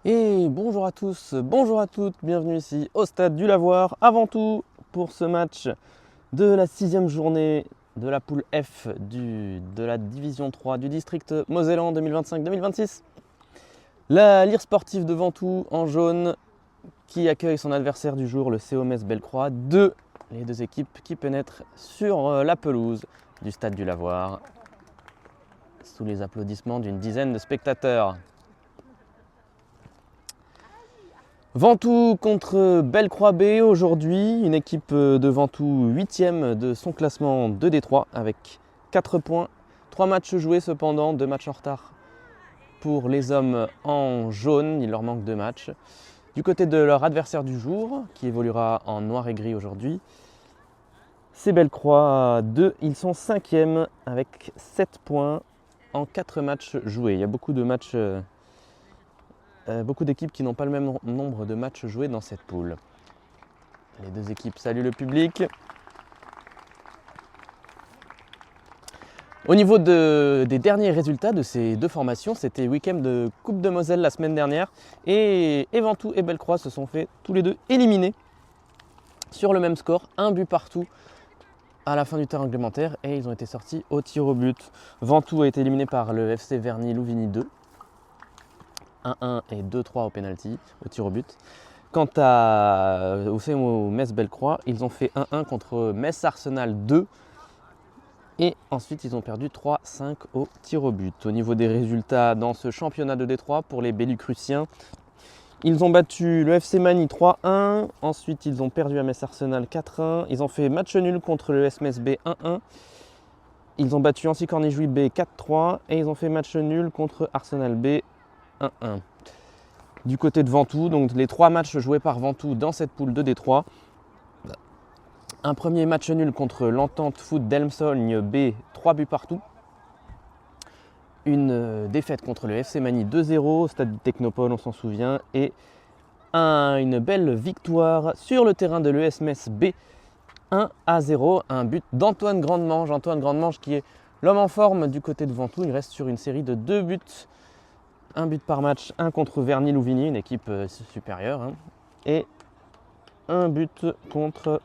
Et bonjour à tous, bonjour à toutes, bienvenue ici au stade du Lavoir. Avant tout, pour ce match de la 6e journée de la poule F de la division 3 du district Mosellan 2025-2026. La Lyre sportive de Ventoux en jaune qui accueille son adversaire du jour, le CO Metz Bellecroix. Les deux équipes qui pénètrent sur la pelouse du stade du Lavoir sous les applaudissements d'une dizaine de spectateurs. Ventoux contre Bellecroix B aujourd'hui, une équipe de Ventoux 8e de son classement de D3 avec 4 points. 3 matchs joués cependant, 2 matchs en retard pour les hommes en jaune, il leur manque 2 matchs. Du côté de leur adversaire du jour, qui évoluera en noir et gris aujourd'hui, c'est Bellecroix 2, ils sont 5e avec 7 points en 4 matchs joués. Il y a beaucoup d'équipes qui n'ont pas le même nombre de matchs joués dans cette poule. Les deux équipes saluent le public. Au niveau des derniers résultats de ces deux formations, c'était week-end de Coupe de Moselle la semaine dernière et Ventoux et Bellecroix se sont fait tous les deux éliminés sur le même score, 1 but partout à la fin du temps réglementaire et ils ont été sortis au tir au but. Ventoux a été éliminé par le FC Verny-Louvigny 2. 1-1 et 2-3 au pénalty, au tir au but. Quant au CMO Metz-Bellecroix, ils ont fait 1-1 contre Metz-Arsenal 2. Et ensuite, ils ont perdu 3-5 au tir au but. Au niveau des résultats dans ce championnat de Détroit pour les Bellicruciens, ils ont battu le FC Mani 3-1. Ensuite, ils ont perdu à Metz-Arsenal 4-1. Ils ont fait match nul contre le SMS B 1-1. Ils ont battu Ancy Cornijouy B 4-3. Et ils ont fait match nul contre Arsenal B 1-1. Du côté de Ventoux, donc les 3 matchs joués par Ventoux dans cette poule de Détroit. Un premier match nul contre l'Entente Foot d'Elmsogne B, 3 buts partout. Une défaite contre le FC Mani 2-0 au stade du Technopole, on s'en souvient. Et une belle victoire sur le terrain de l'ES Metz B 1-0. Un but d'Antoine Grandemange. Antoine Grandemange qui est l'homme en forme du côté de Ventoux. Il reste sur une série de 2 buts. Un but par match, un contre Verny-Louvigny, une équipe supérieure. Et un but contre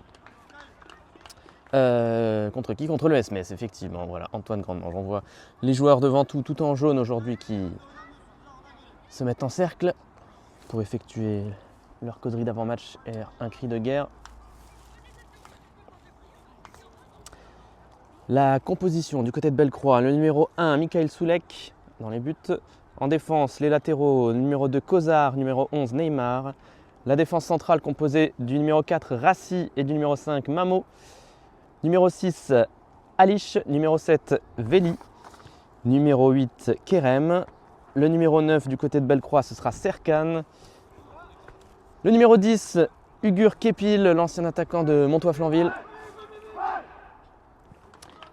qui? Contre le SMS, effectivement. Voilà, Antoine Grandemange. On voit les joueurs de Ventoux tout en jaune aujourd'hui qui se mettent en cercle pour effectuer leur causerie d'avant-match et un cri de guerre. La composition du côté de Bellecroix, le numéro 1, Michael Soulek dans les buts. En défense, les latéraux, numéro 2, Cozard, numéro 11, Neymar. La défense centrale composée du numéro 4, Rassi et du numéro 5, Mamo. Numéro 6, Alish. Numéro 7, Veli. Numéro 8, Kerem. Le numéro 9 du côté de Bellecroix, ce sera Serkan. Le numéro 10, Ugur Kepil, l'ancien attaquant de Montois-Flanville.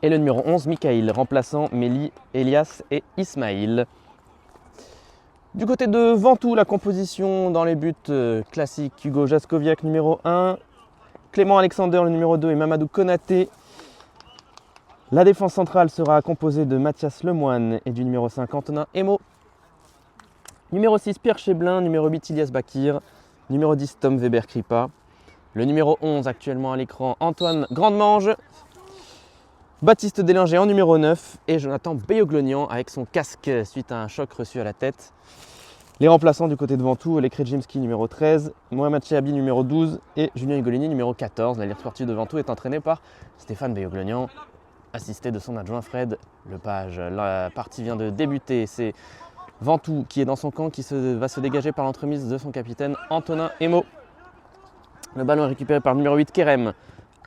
Et le numéro 11, Mikaïl, remplaçant Méli, Elias et Ismaïl. Du côté de Ventoux, la composition dans les buts classiques, Hugo Jaskoviak numéro 1, Clément Alexander le numéro 2 et Mamadou Konaté. La défense centrale sera composée de Mathias Lemoine et du numéro 5 Antonin Emo. Numéro 6 Pierre Cheblin, numéro 8 Ilias Bakir, numéro 10 Tom Weber-Kripa. Le numéro 11 actuellement à l'écran Antoine Grandemange. Baptiste Délinger en numéro 9 et Jonathan Beyoglonian avec son casque suite à un choc reçu à la tête. Les remplaçants du côté de Ventoux, les Krejimski numéro 13, Mohamed Chehabi numéro 12 et Julien Hugolini numéro 14. La Lyre sportive de Ventoux est entraînée par Stéphane Beyoglonian, assisté de son adjoint Fred Lepage. La partie vient de débuter, c'est Ventoux qui est dans son camp, qui va se dégager par l'entremise de son capitaine Antonin Emo. Le ballon est récupéré par le numéro 8 Kerem,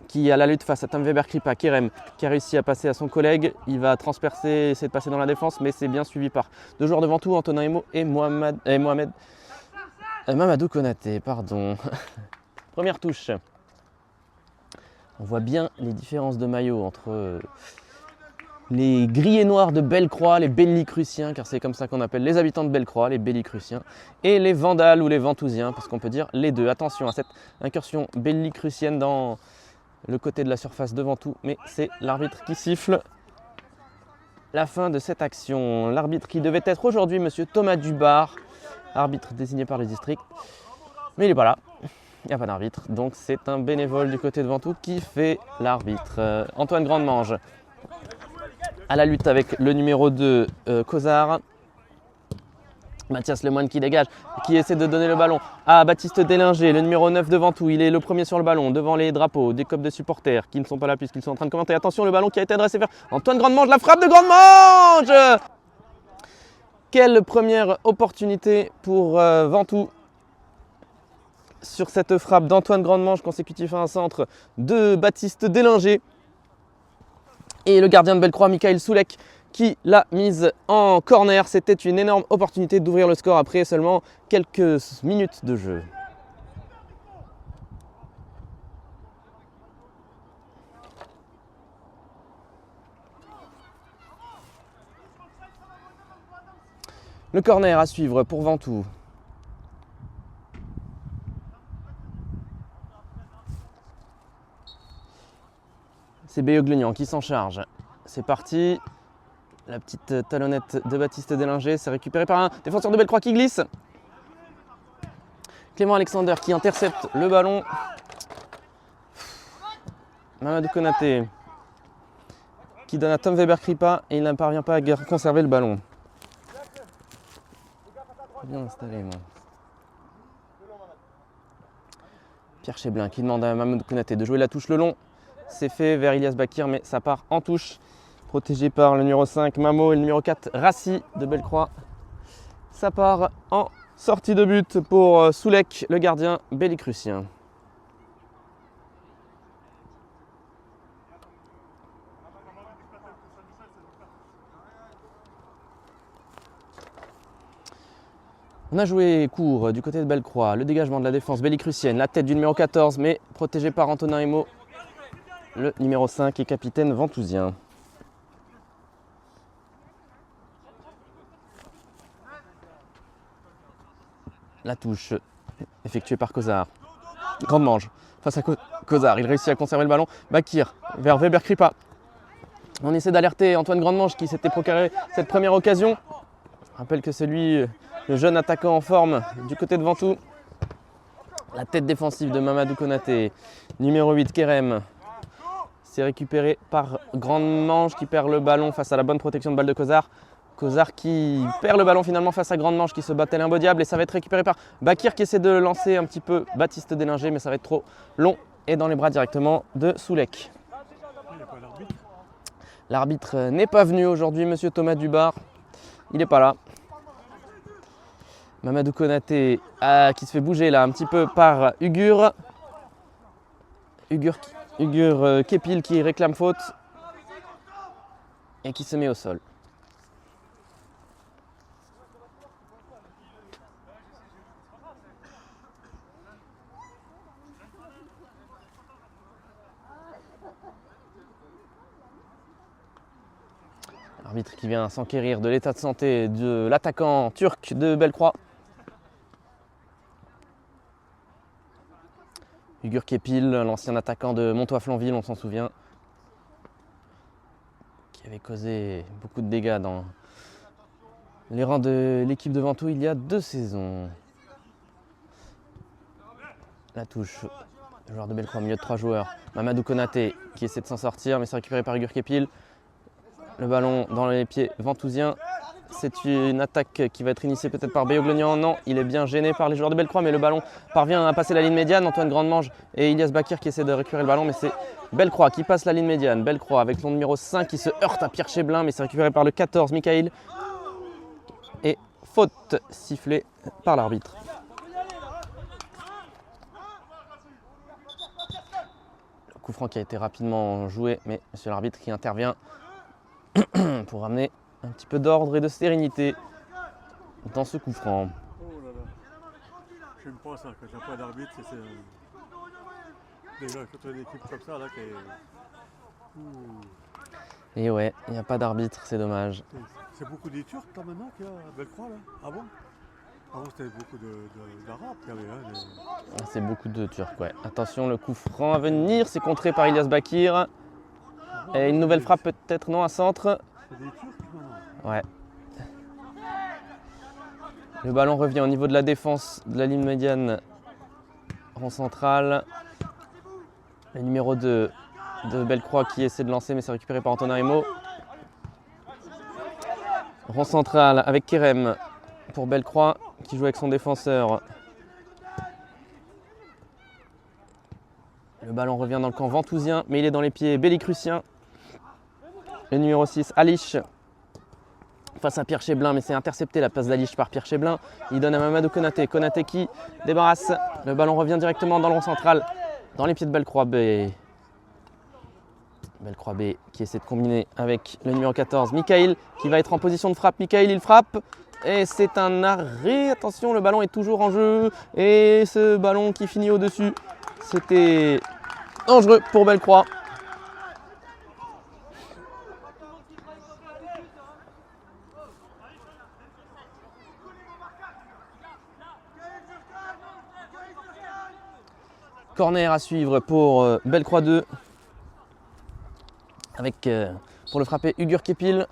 qui a la lutte face à Tom Weber-Kripa. Kerem qui a réussi à passer à son collègue, il va transpercer, essayer de passer dans la défense, mais c'est bien suivi par 2 joueurs de Ventoux, Antonin Emo et Mamadou Konaté, pardon. Première touche. On voit bien les différences de maillot entre les gris et noirs de Bellecroix, les Bellicruciens, car c'est comme ça qu'on appelle les habitants de Bellecroix, les Bellicruciens, et les Vandales ou les Ventousiens, parce qu'on peut dire les deux. Attention à cette incursion bellicrucienne dans le côté de la surface de Ventoux, mais c'est l'arbitre qui siffle la fin de cette action. L'arbitre qui devait être aujourd'hui monsieur Thomas Dubar arbitre désigné par le district. Mais il n'est pas là, il n'y a pas d'arbitre, donc c'est un bénévole du côté de Ventoux qui fait l'arbitre. Antoine Grandemange à la lutte avec le numéro 2, Cosard. Mathias Lemoine qui dégage, qui essaie de donner le ballon à Baptiste Délinger, le numéro 9 de Ventoux. Il est le premier sur le ballon, devant les drapeaux des copes de supporters qui ne sont pas là puisqu'ils sont en train de commenter. Attention, le ballon qui a été adressé vers Antoine Grandemange, la frappe de Grandemange! Quelle première opportunité pour Ventoux sur cette frappe d'Antoine Grandemange, consécutif à un centre de Baptiste Délinger. Et le gardien de Bellecroix, Michael Soulek, qui l'a mise en corner. C'était une énorme opportunité d'ouvrir le score après seulement quelques minutes de jeu. Le corner à suivre pour Ventoux. C'est Béoglenian qui s'en charge. C'est parti. La petite talonnette de Baptiste Délinger, c'est récupéré par un défenseur de Bellecroix qui glisse. Clément Alexander qui intercepte le ballon. Mamadou Konaté qui donne à Tom Weber-Kripa et il ne parvient pas à conserver le ballon. Bien installé, moi. Pierre Cheblin qui demande à Mamadou Konaté de jouer la touche le long. C'est fait vers Ilias Bakir, mais ça part en touche. Protégé par le numéro 5, Mamo, et le numéro 4, Rassi de Bellecroix. Ça part en sortie de but pour Soulek, le gardien bellicrucien. On a joué court du côté de Bellecroix. Le dégagement de la défense bellicrucienne, la tête du numéro 14, mais protégé par Antonin Emo, le numéro 5 et capitaine ventousien. La touche effectuée par Cosard. Grandemange face à Cosard. Il réussit à conserver le ballon. Bakir vers Weber-Kripa. On essaie d'alerter Antoine Grandemange qui s'était procuré cette première occasion. Je rappelle que c'est lui, le jeune attaquant en forme du côté de Ventoux. La tête défensive de Mamadou Konaté. Numéro 8, Kerem. C'est récupéré par Grandemange qui perd le ballon face à la bonne protection de balle de Cosard. Cosard qui perd le ballon finalement face à Grandemange qui se battait l'imbaudable et ça va être récupéré par Bakir qui essaie de lancer un petit peu Baptiste Délinger mais ça va être trop long et dans les bras directement de Soulek. L'arbitre n'est pas venu aujourd'hui, monsieur Thomas Dubar, il n'est pas là. Mamadou Konaté qui se fait bouger là un petit peu par Ugur Kepil qui réclame faute et qui se met au sol. L'arbitre qui vient s'enquérir de l'état de santé de l'attaquant turc de Bellecroix. Ugur Kepil, l'ancien attaquant de Montois-Flanville, on s'en souvient, qui avait causé beaucoup de dégâts dans les rangs de l'équipe de Ventoux il y a 2 saisons. La touche, le joueur de Bellecroix, milieu de 3 joueurs. Mamadou Konaté qui essaie de s'en sortir, mais c'est récupéré par Ugur Kepil. Le ballon dans les pieds ventousiens. C'est une attaque qui va être initiée peut-être par Béoglenian. Non, il est bien gêné par les joueurs de Bellecroix, mais le ballon parvient à passer la ligne médiane. Antoine Grandemange et Ilias Bakir qui essaient de récupérer le ballon, mais c'est Bellecroix qui passe la ligne médiane. Bellecroix avec son numéro 5 qui se heurte à Pierre Cheblin, mais c'est récupéré par le 14, Michael. Et faute sifflée par l'arbitre. Le coup franc qui a été rapidement joué, mais monsieur l'arbitre qui intervient pour ramener un petit peu d'ordre et de sérénité dans ce coup franc. Oh là là, j'aime pas ça, quand il n'y a pas d'arbitre, c'est déjà quand tu as une équipe comme ça là qui est... Et ouais, il n'y a pas d'arbitre, c'est dommage. C'est beaucoup des Turcs là maintenant qu'il y a à Bellecroix là. Ah bon? Avant c'était beaucoup d'Arabes qu'il y avait. Hein, C'est beaucoup de Turcs, ouais. Attention, le coup franc à venir, c'est contré par Ilias Bakir. Et une nouvelle frappe peut-être, non, à centre. C'est des Turcs maintenant. Ouais. Le ballon revient au niveau de la défense de la ligne médiane, rond central. Le numéro 2 de Bellecroix qui essaie de lancer mais c'est récupéré par Antonin Emo. Rond central avec Kerem pour Bellecroix qui joue avec son défenseur. Le ballon revient dans le camp ventousien mais il est dans les pieds bellicrucien. Le numéro 6, Alish, face à Pierre Cheblin, mais c'est intercepté la passe d'Alish par Pierre Cheblin. Il donne à Mamadou Konaté. Konaté qui débarrasse. Le ballon revient directement dans le rond central, dans les pieds de Bellecroix B. Bellecroix B qui essaie de combiner avec le numéro 14, Mikhail, qui va être en position de frappe. Mikhail, il frappe. Et c'est un arrêt. Attention, le ballon est toujours en jeu. Et ce ballon qui finit au-dessus, c'était dangereux pour Bellecroix. Corner à suivre pour Bellecroix 2 avec pour le frapper Ugur Kepil.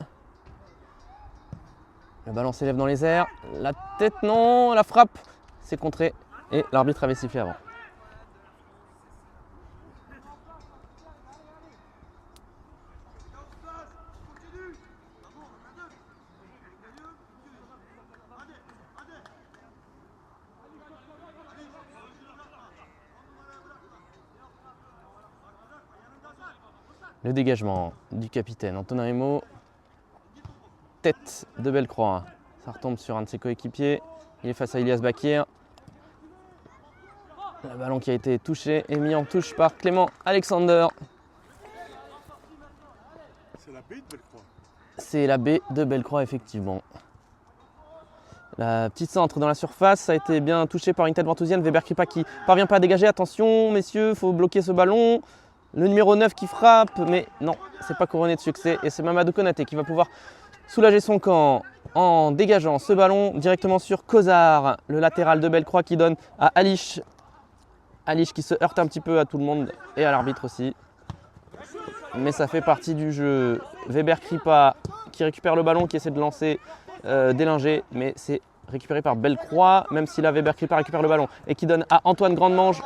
Le ballon s'élève dans les airs. La tête, non, la frappe, c'est contré et l'arbitre avait sifflé avant. Le dégagement du capitaine Antonin Emo. Tête de Bellecroix. Ça retombe sur un de ses coéquipiers. Il est face à Ilias Bakir. Le ballon qui a été touché et mis en touche par Clément Alexander. C'est la baie de Bellecroix. C'est la baie de Bellecroix, effectivement. La petite centre dans la surface, ça a été bien touché par une tête ventousienne. Weber Kripa qui parvient pas à dégager. Attention, messieurs, il faut bloquer ce ballon. Le numéro 9 qui frappe, mais non, c'est pas couronné de succès. Et c'est Mamadou Konaté qui va pouvoir soulager son camp en dégageant ce ballon directement sur Kozar, le latéral de Bellecroix qui donne à Alish. Alish qui se heurte un petit peu à tout le monde et à l'arbitre aussi. Mais ça fait partie du jeu. Weber Kripa qui récupère le ballon, qui essaie de lancer Délinger, mais c'est récupéré par Bellecroix, même si là Weber Kripa récupère le ballon et qui donne à Antoine Grandemange,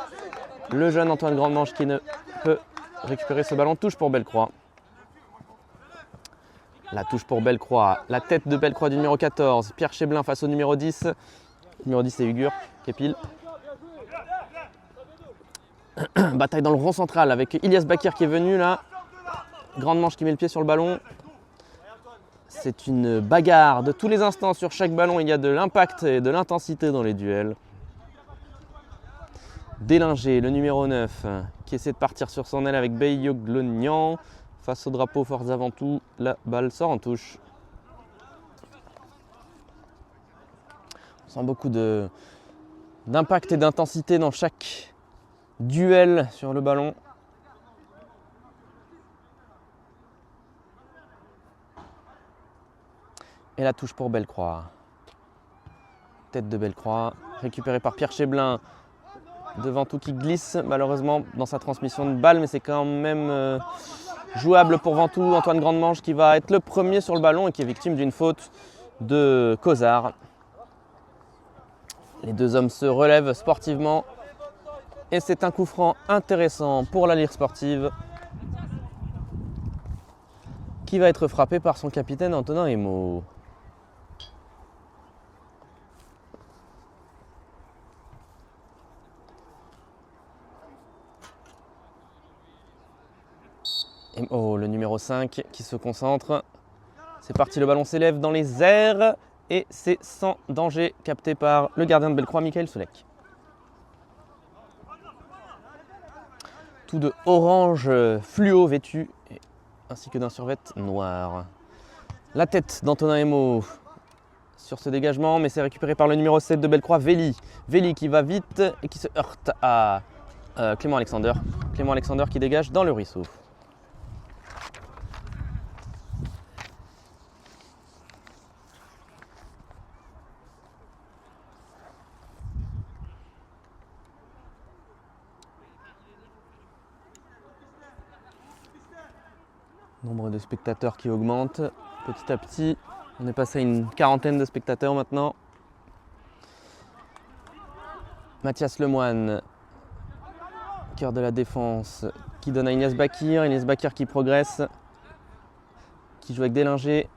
le jeune Antoine Grandemange qui ne peut récupérer ce ballon. Touche pour Bellecroix. La touche pour Bellecroix. La tête de Bellecroix du numéro 14. Pierre Cheblin face au numéro 10. Le numéro 10 c'est Ugur Kepil. Bataille dans le rond central avec Ilias Bakir qui est venu là. Grandemange qui met le pied sur le ballon. C'est une bagarre de tous les instants. Sur chaque ballon, il y a de l'impact et de l'intensité dans les duels. Délinger, le numéro 9, qui essaie de partir sur son aile avec Beyoglonian. Face au drapeau Forza Ventoux, la balle sort en touche. On sent beaucoup d'impact et d'intensité dans chaque duel sur le ballon. Et la touche pour Bellecroix. Tête de Bellecroix, récupérée par Pierre Cheblin. Devant tout qui glisse malheureusement dans sa transmission de balle, mais c'est quand même jouable pour Ventoux. Antoine Grandemange qui va être le premier sur le ballon et qui est victime d'une faute de Kozar. Les deux hommes se relèvent sportivement et c'est un coup franc intéressant pour la Lyre Sportive qui va être frappé par son capitaine Antonin Emo. Oh, le numéro 5 qui se concentre. C'est parti, le ballon s'élève dans les airs et c'est sans danger, capté par le gardien de Bellecroix, Michael Solek. Tout de orange fluo vêtu, ainsi que d'un survêt noir. La tête d'Antonin Emo sur ce dégagement, mais c'est récupéré par le numéro 7 de Bellecroix, Veli. Veli qui va vite et qui se heurte à Clément Alexander. Clément Alexander qui dégage dans le ruisseau. Nombre de spectateurs qui augmente petit à petit. On est passé à une quarantaine de spectateurs maintenant. Mathias Lemoine, cœur de la défense, qui donne à Ilyas Bakir. Ilyas Bakir qui progresse, qui joue avec Délinger.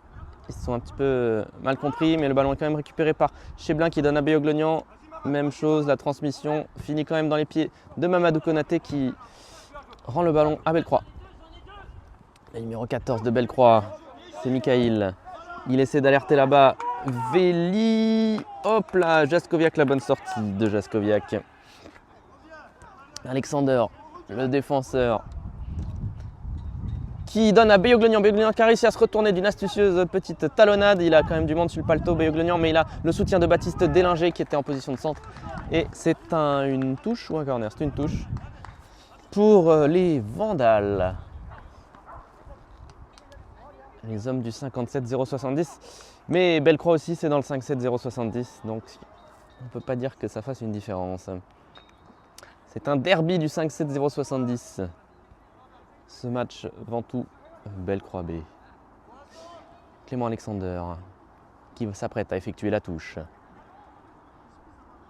Ils se sont un petit peu mal compris, mais le ballon est quand même récupéré par Cheblin qui donne à Beyoglonian. Même chose, la transmission finit quand même dans les pieds de Mamadou Konaté qui rend le ballon à Bellecroix. Le numéro 14 de Bellecroix, c'est Mikhail. Il essaie d'alerter là-bas Veli. Hop là, Jaskoviak, la bonne sortie de Jaskoviak. Alexander, le défenseur, qui donne à Beyoglonian. Beyoglonian qui a réussi à se retourner d'une astucieuse petite talonnade. Il a quand même du monde sur le paletot, Beyoglonian, mais il a le soutien de Baptiste Délinger qui était en position de centre. Et c'est une touche ou un corner? C'est une touche pour les Vandales. Les hommes du 57-070. Mais Bellecroix aussi, c'est dans le 5-7-070. Donc on ne peut pas dire que ça fasse une différence. C'est un derby du 5-7-070. Ce match Ventoux-Bellecroix B. Clément Alexander qui s'apprête à effectuer la touche.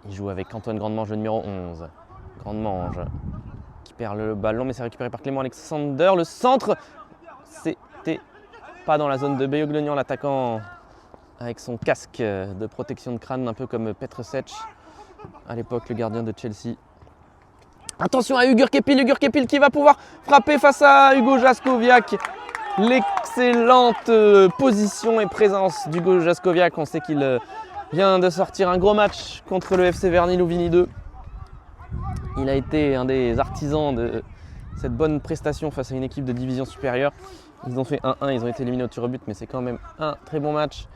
Il joue avec Antoine Grandemange, le numéro 11. Grandemange qui perd le ballon, mais c'est récupéré par Clément Alexander. Le centre, c'était pas dans la zone de Beyoglonian, l'attaquant avec son casque de protection de crâne, un peu comme Petr Sech, à l'époque le gardien de Chelsea. Attention à Ugur Kepil qui va pouvoir frapper face à Hugo Jaskoviak. L'excellente position et présence d'Hugo Jaskoviak. On sait qu'il vient de sortir un gros match contre le FC Verny Louvigny 2. Il a été un des artisans de cette bonne prestation face à une équipe de division supérieure. Ils ont fait 1-1, ils ont été éliminés au tir au but, mais c'est quand même un très bon match.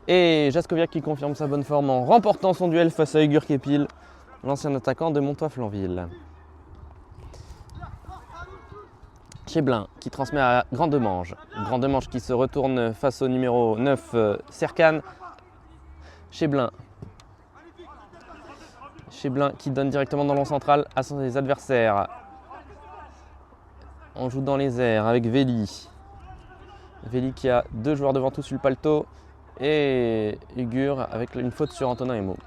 Et Jaskoviak qui confirme sa bonne forme en remportant son duel face à Ugur Kepil, l'ancien attaquant de Montois-Flanville. Cheblin qui transmet à Grandemange. Grandemange qui se retourne face au numéro 9, Serkan. Cheblin qui donne directement dans l'eau central à ses adversaires. On joue dans les airs avec Veli. Veli qui a deux joueurs devant tout sur le paletot. Et Ugur avec une faute sur Antonin Emo.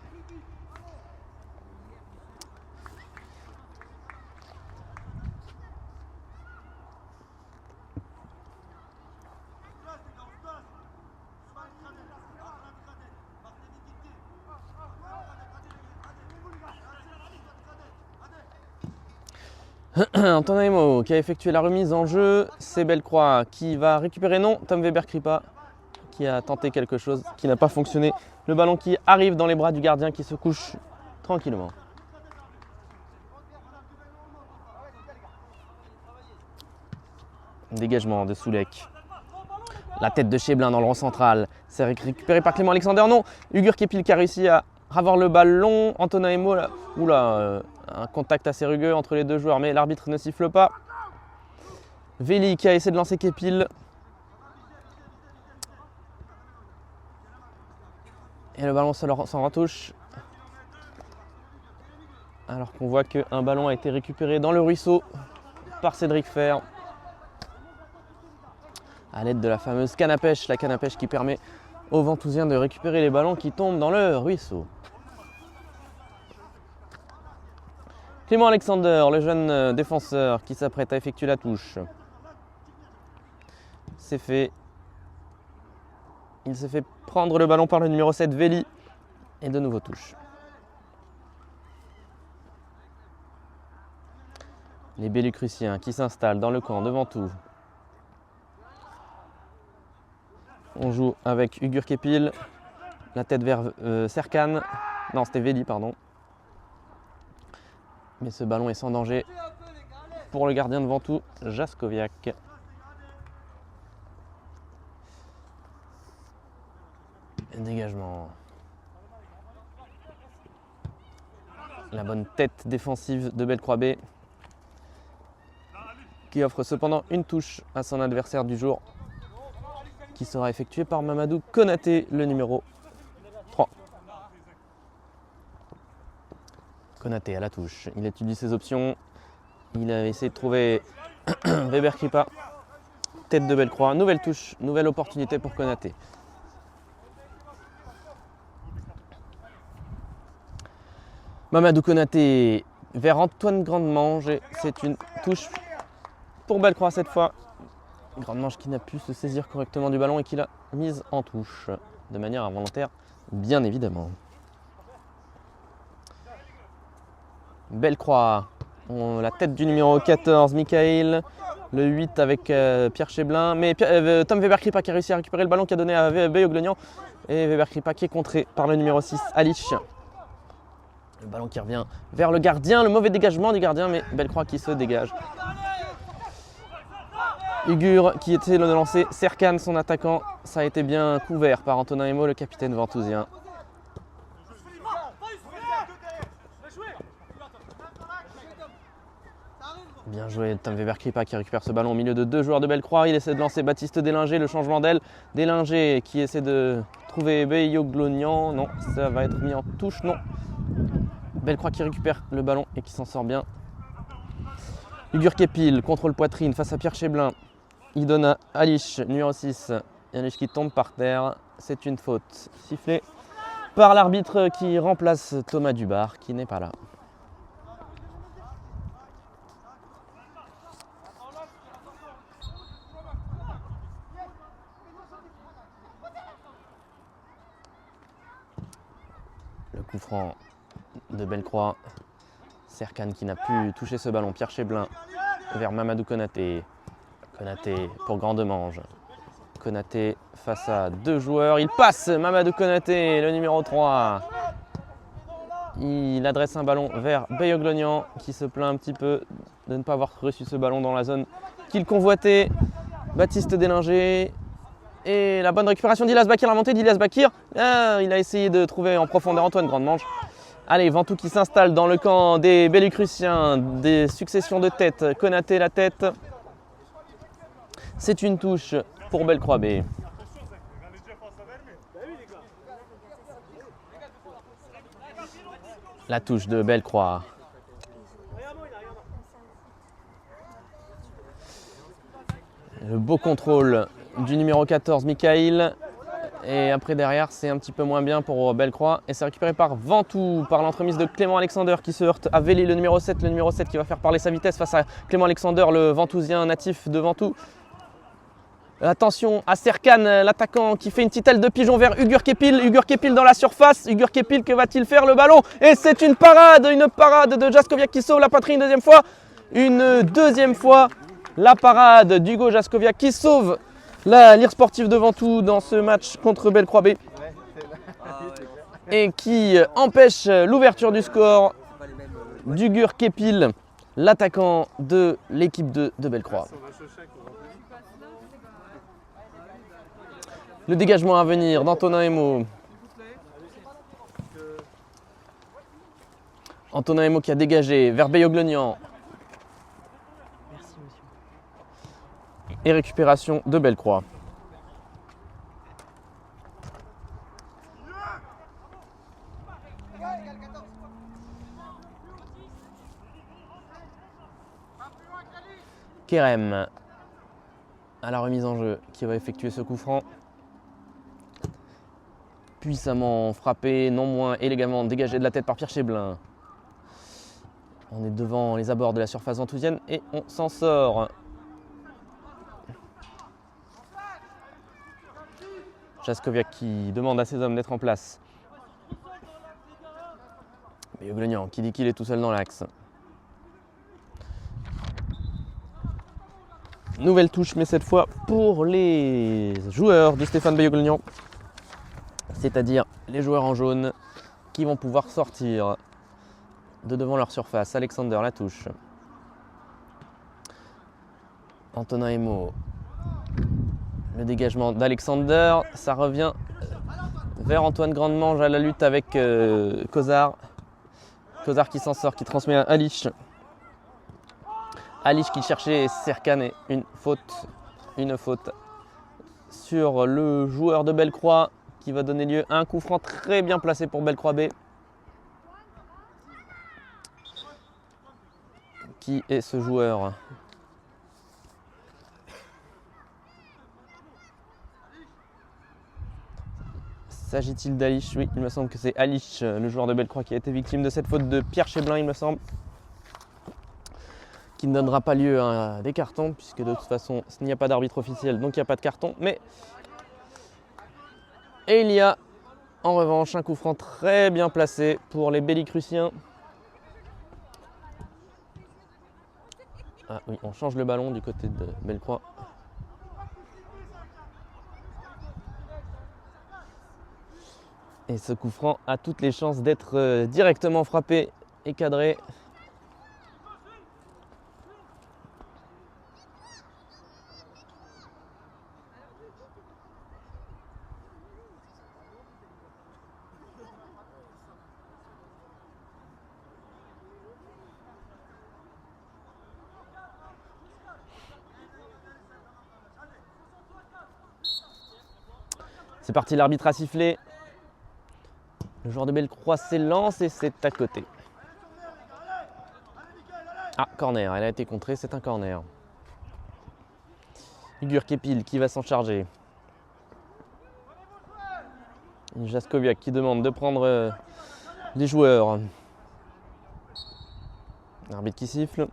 Antonin Emo qui a effectué la remise en jeu, c'est Bellecroix qui va récupérer, non, Tom Weber-Kripa qui a tenté quelque chose qui n'a pas fonctionné. Le ballon qui arrive dans les bras du gardien qui se couche tranquillement. Dégagement de Soulek. La tête de Cheblin dans le rond central. C'est récupéré par Clément Alexander, non. Ugur Kepil qui a réussi à avoir le ballon. Antonin Emo, là, oula, un contact assez rugueux entre les deux joueurs, mais l'arbitre ne siffle pas. Veli qui a essayé de lancer Kepil. Et le ballon s'en retouche. Alors qu'on voit qu'un ballon a été récupéré dans le ruisseau par Cédric Fer. À l'aide de la fameuse canne à pêche, la canne à pêche qui permet aux Ventousiens de récupérer les ballons qui tombent dans le ruisseau. Clément Alexander, le jeune défenseur qui s'apprête à effectuer la touche. C'est fait. Il s'est fait prendre le ballon par le numéro 7, Veli. Et de nouveau touche. Les Bellucruciens qui s'installent dans le camp devant tout. On joue avec Ugur Kepil. La tête vers Serkan. Non, c'était Veli, pardon. Mais ce ballon est sans danger pour le gardien de Ventoux, Jaskoviak. Dégagement. La bonne tête défensive de Bellecroix B qui offre cependant une touche à son adversaire du jour qui sera effectuée par Mamadou Konaté, le numéro 3. Konaté à la touche, il étudie ses options, il a essayé de trouver Weber Kripa, tête de Bellecroix, nouvelle touche, nouvelle opportunité pour Konaté. Mamadou Konaté vers Antoine Grandemange et c'est une touche pour Bellecroix cette fois. Grandemange qui n'a pu se saisir correctement du ballon et qui l'a mise en touche de manière involontaire, bien évidemment. Bellecroix, la tête du numéro 14, Michael, le 8 avec Pierre Cheblin, mais Tom Weber-Kripa qui a réussi à récupérer le ballon qui a donné à Beyoglonian et Weber-Kripa qui est contré par le numéro 6, Alish. Le ballon qui revient vers le gardien, le mauvais dégagement du gardien, mais Bellecroix qui se dégage. Ugur qui était le lancé, Serkan son attaquant, ça a été bien couvert par Antonin Emo, le capitaine ventousien. Bien joué, Tom Weber-Kripa qui récupère ce ballon au milieu de deux joueurs de Bellecroix. Il essaie de lancer Baptiste Délinger, le changement d'aile. Délinger qui essaie de trouver Beyoglonian. Non, ça va être mis en touche, non. Bellecroix qui récupère le ballon et qui s'en sort bien. Ugur Kepil, contrôle poitrine face à Pierre Cheblin. Il donne à Alish, numéro 6. Alish qui tombe par terre. C'est une faute sifflée par l'arbitre qui remplace Thomas Dubar qui n'est pas là. Le coup franc de Bellecroix. Serkan qui n'a pu toucher ce ballon. Pierre Cheblin vers Mamadou Konaté. Konaté pour Grandemange. Konaté face à deux joueurs. Il passe Mamadou Konaté, le numéro 3. Il adresse un ballon vers Beyoglonian qui se plaint un petit peu de ne pas avoir reçu ce ballon dans la zone qu'il convoitait. Baptiste Délinger. Et la bonne récupération d'Ilyas Bakir, la montée d'Ilyas Bakir. Ah, il a essayé de trouver en profondeur Antoine Grandemange. Allez, Ventoux qui s'installe dans le camp des Bellucruciens, des successions de têtes. Konaté la tête. C'est une touche pour Bellecroix B. La touche de Bellecroix. Le beau contrôle du numéro 14, Michael. Et après derrière, c'est un petit peu moins bien pour Bellecroix. Et c'est récupéré par Ventoux, par l'entremise de Clément Alexander qui se heurte à Véli, le numéro 7. Le numéro 7 qui va faire parler sa vitesse face à Clément Alexander, le ventousien natif de Ventoux. Attention à Serkan, l'attaquant qui fait une petite aile de pigeon vers Ugur Kepil. Ugur Kepil dans la surface. Ugur Kepil, que va-t-il faire? Le ballon. Et c'est une parade de Jaskoviak qui sauve la poitrine une deuxième fois. Une deuxième fois, la parade d'Hugo Jaskoviak qui sauve la Lire sportive de Ventoux dans ce match contre Bellecroix B. Et qui empêche l'ouverture du score d'Ugur Kepil, l'attaquant de l'équipe de Bellecroix. Le dégagement à venir d'Antonin Emo. Antonin Emo qui a dégagé vers Beyoglonian. Et récupération de Bellecroix. Kerem à la remise en jeu qui va effectuer ce coup franc. Puissamment frappé, non moins élégamment dégagé de la tête par Pierre Cheblin. On est devant les abords de la surface ventousienne et on s'en sort. Jaskoviak qui demande à ses hommes d'être en place. Beyoglonian qui dit qu'il est tout seul dans l'axe. Nouvelle touche, mais cette fois pour les joueurs de Stéphane Beyoglonian. C'est-à-dire les joueurs en jaune qui vont pouvoir sortir de devant leur surface. Alexander la touche. Antonin Emo. Le dégagement d'Alexander. Ça revient vers Antoine Grandemange à la lutte avec Kozar. Kozar qui s'en sort, qui transmet à Alish. Alish qui cherchait Serkan et une faute sur le joueur de Bellecroix qui va donner lieu à un coup franc très bien placé pour Bellecroix B. Qui est ce joueur? S'agit-il d'Alish? Oui, il me semble que c'est Alish, le joueur de Bellecroix, qui a été victime de cette faute de Pierre Cheblin, il me semble. Qui ne donnera pas lieu à des cartons, puisque de toute façon, il n'y a pas d'arbitre officiel, donc il n'y a pas de carton. Et il y a en revanche un coup franc très bien placé pour les Bellicruciens. Ah oui, on change le ballon du côté de Bellecroix. Et ce coup franc a toutes les chances d'être directement frappé et cadré. C'est parti, l'arbitre a sifflé. Le joueur de Bellecroix s'élance et c'est à côté. Ah, corner, elle a été contrée, c'est un corner. Igur Kepil qui va s'en charger. Jaskoviak qui demande de prendre les joueurs. L'arbitre qui siffle.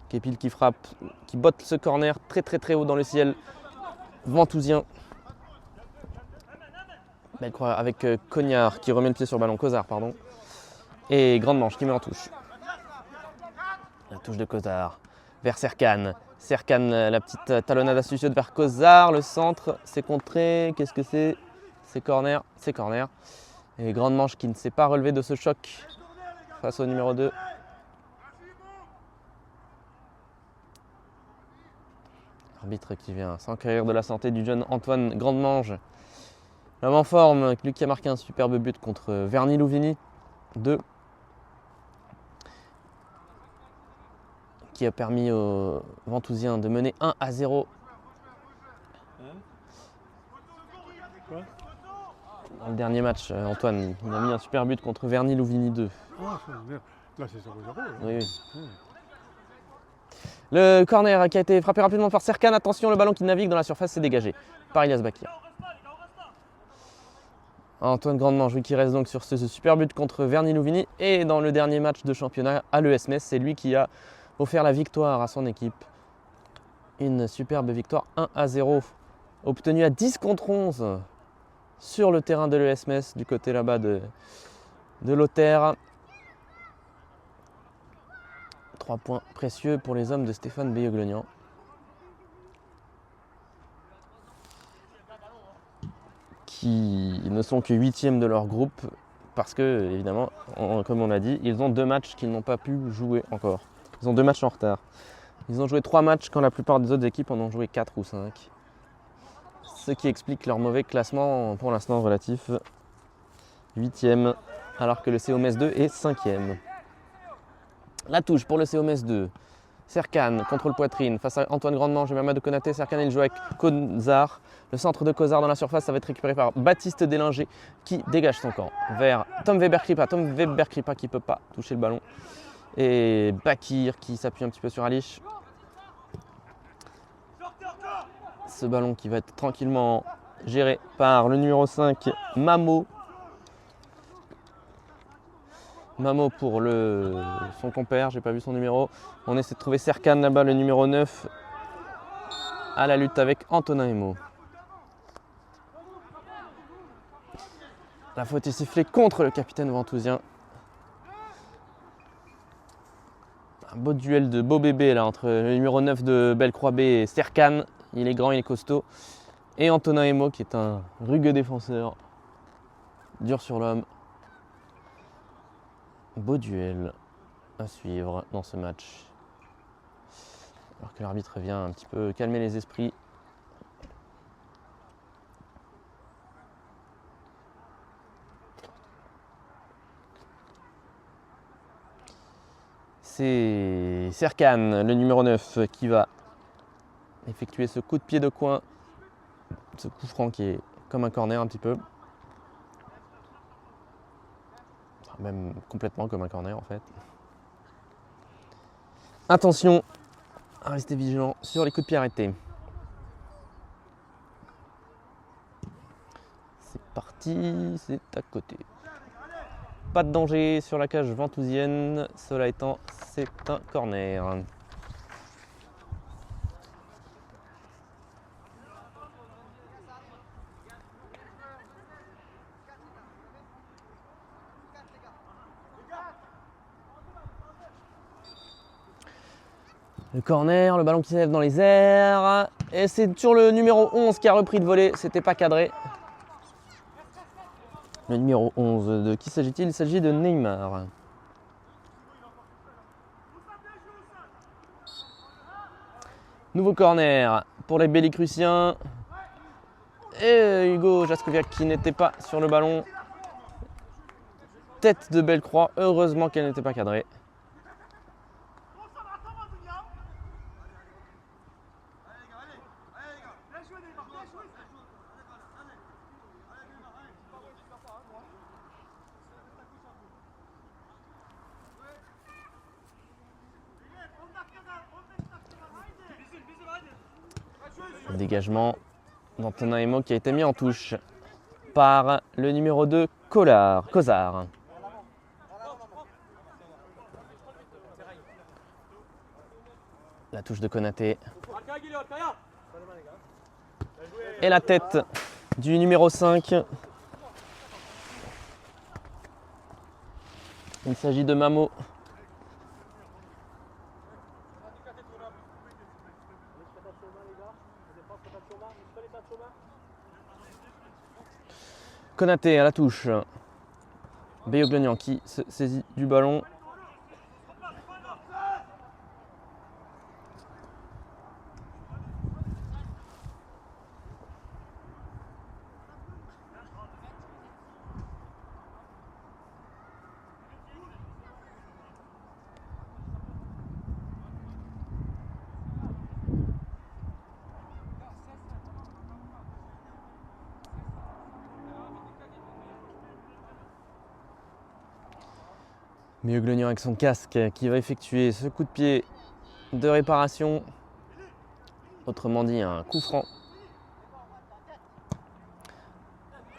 Kepil qui frappe, qui botte ce corner très haut dans le ciel. Ventousien. Bellecroix avec Cognard qui remet le pied sur le ballon. Cozard, pardon. Et Grande Manche qui met en touche. La touche de Cozard vers Serkan. Serkan, la petite talonnade astucieuse vers Cozard. Le centre, c'est contré. Qu'est-ce que c'est? C'est corner. C'est corner. Et Grande Manche qui ne s'est pas relevé de ce choc face au numéro 2. Arbitre qui vient s'enquérir de la santé du jeune Antoine Grandemange. L'homme en forme, lui qui a marqué un superbe but contre Verny-Louvigny 2. Qui a permis aux Ventousiens de mener 1-0. Dans le dernier match, Antoine, il a mis un super but contre Verny-Louvigny 2. Ah, là c'est 0-0. Oui, oui. Le corner qui a été frappé rapidement par Serkan. Attention, le ballon qui navigue dans la surface s'est dégagé par Ilyas Bakir. Antoine Grandemange, qui reste donc sur ce super but contre Verny-Louvigny. Et dans le dernier match de championnat à l'ES Metz, c'est lui qui a offert la victoire à son équipe. Une superbe victoire 1-0, obtenue à 10 contre 11 sur le terrain de l'ES Metz, du côté là-bas de Lothaire. 3 points précieux pour les hommes de Stéphane Beyoglonian. Qui ne sont que 8e de leur groupe parce que, évidemment, comme on l'a dit, ils ont 2 matchs qu'ils n'ont pas pu jouer encore. Ils ont 2 matchs en retard. Ils ont joué 3 matchs quand la plupart des autres équipes en ont joué 4 ou 5. Ce qui explique leur mauvais classement pour l'instant relatif. 8e, alors que le CO Metz 2 est 5e. La touche pour le CO Metz 2. Serkan, contrôle poitrine, face à Antoine Grandemange et Mamadou Konaté. Serkan, il joue avec Cozard. Le centre de Cozard dans la surface, ça va être récupéré par Baptiste Délinger qui dégage son camp vers Tom Weber-Kripa. Tom Weber-Kripa qui ne peut pas toucher le ballon. Et Bakir qui s'appuie un petit peu sur Alish. Ce ballon qui va être tranquillement géré par le numéro 5, Mamo. Mamo pour son compère, j'ai pas vu son numéro. On essaie de trouver Serkan là-bas, le numéro 9, à la lutte avec Antonin Emo. La faute est sifflée contre le capitaine ventousien. Un beau duel de beau bébé là entre le numéro 9 de Bellecroix B et Serkan. Il est grand, il est costaud. Et Antonin Emo qui est un rugueux défenseur. Dur sur l'homme. Beau duel à suivre dans ce match. Alors que l'arbitre vient un petit peu calmer les esprits. C'est Serkan, le numéro 9, qui va effectuer ce coup de pied de coin. Ce coup franc qui est comme un corner un petit peu. Même complètement comme un corner en fait. Attention à rester vigilant sur les coups de pied arrêtés. C'est parti. penalty, c'est à côté. Pas de danger sur la cage ventousienne, cela étant, c'est un corner. Le corner, le ballon qui s'élève dans les airs. Et c'est sur le numéro 11 qui a repris de voler. C'était pas cadré. Le numéro 11, de qui s'agit-il? Il s'agit de Neymar. Nouveau corner pour les Bellicruciens. Et Hugo Jaskowiak qui n'était pas sur le ballon. Tête de Bellecroix. Heureusement qu'elle n'était pas cadrée. Le dégagement d'Antonin Emo qui a été mis en touche par le numéro 2, Kozar. La touche de Konaté. Et la tête du numéro 5. Il s'agit de Mamo. Konaté à la touche. Beyoglonian qui se saisit du ballon. Beyoglonian avec son casque qui va effectuer ce coup de pied de réparation. Autrement dit, un coup franc.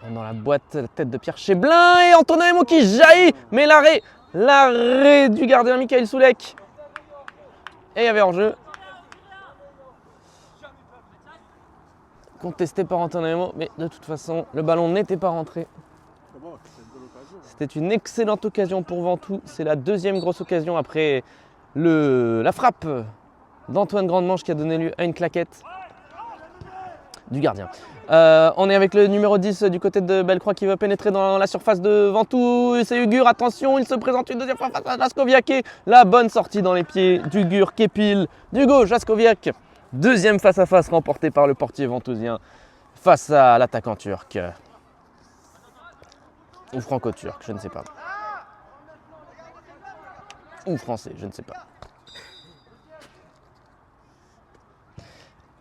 Dans la boîte, la tête de Pierre Cheblin et Antonin Emo qui jaillit. Mais l'arrêt du gardien Michael Soulek. Et il y avait hors-jeu. Contesté par Antonin Emo, mais de toute façon, le ballon n'était pas rentré. C'était une excellente occasion pour Ventoux. C'est la deuxième grosse occasion après la frappe d'Antoine Grandmanche qui a donné lieu à une claquette du gardien. On est avec le numéro 10 du côté de Bellecroix qui va pénétrer dans la surface de Ventoux. C'est Ugur, attention, il se présente une deuxième fois face à Jaskowiak. Et la bonne sortie dans les pieds d'Ugur Kepil, d'Hugo Jaskowiak. Deuxième face à face remporté par le portier ventousien face à l'attaquant turc. Ou franco-turc, je ne sais pas. Ou français, je ne sais pas.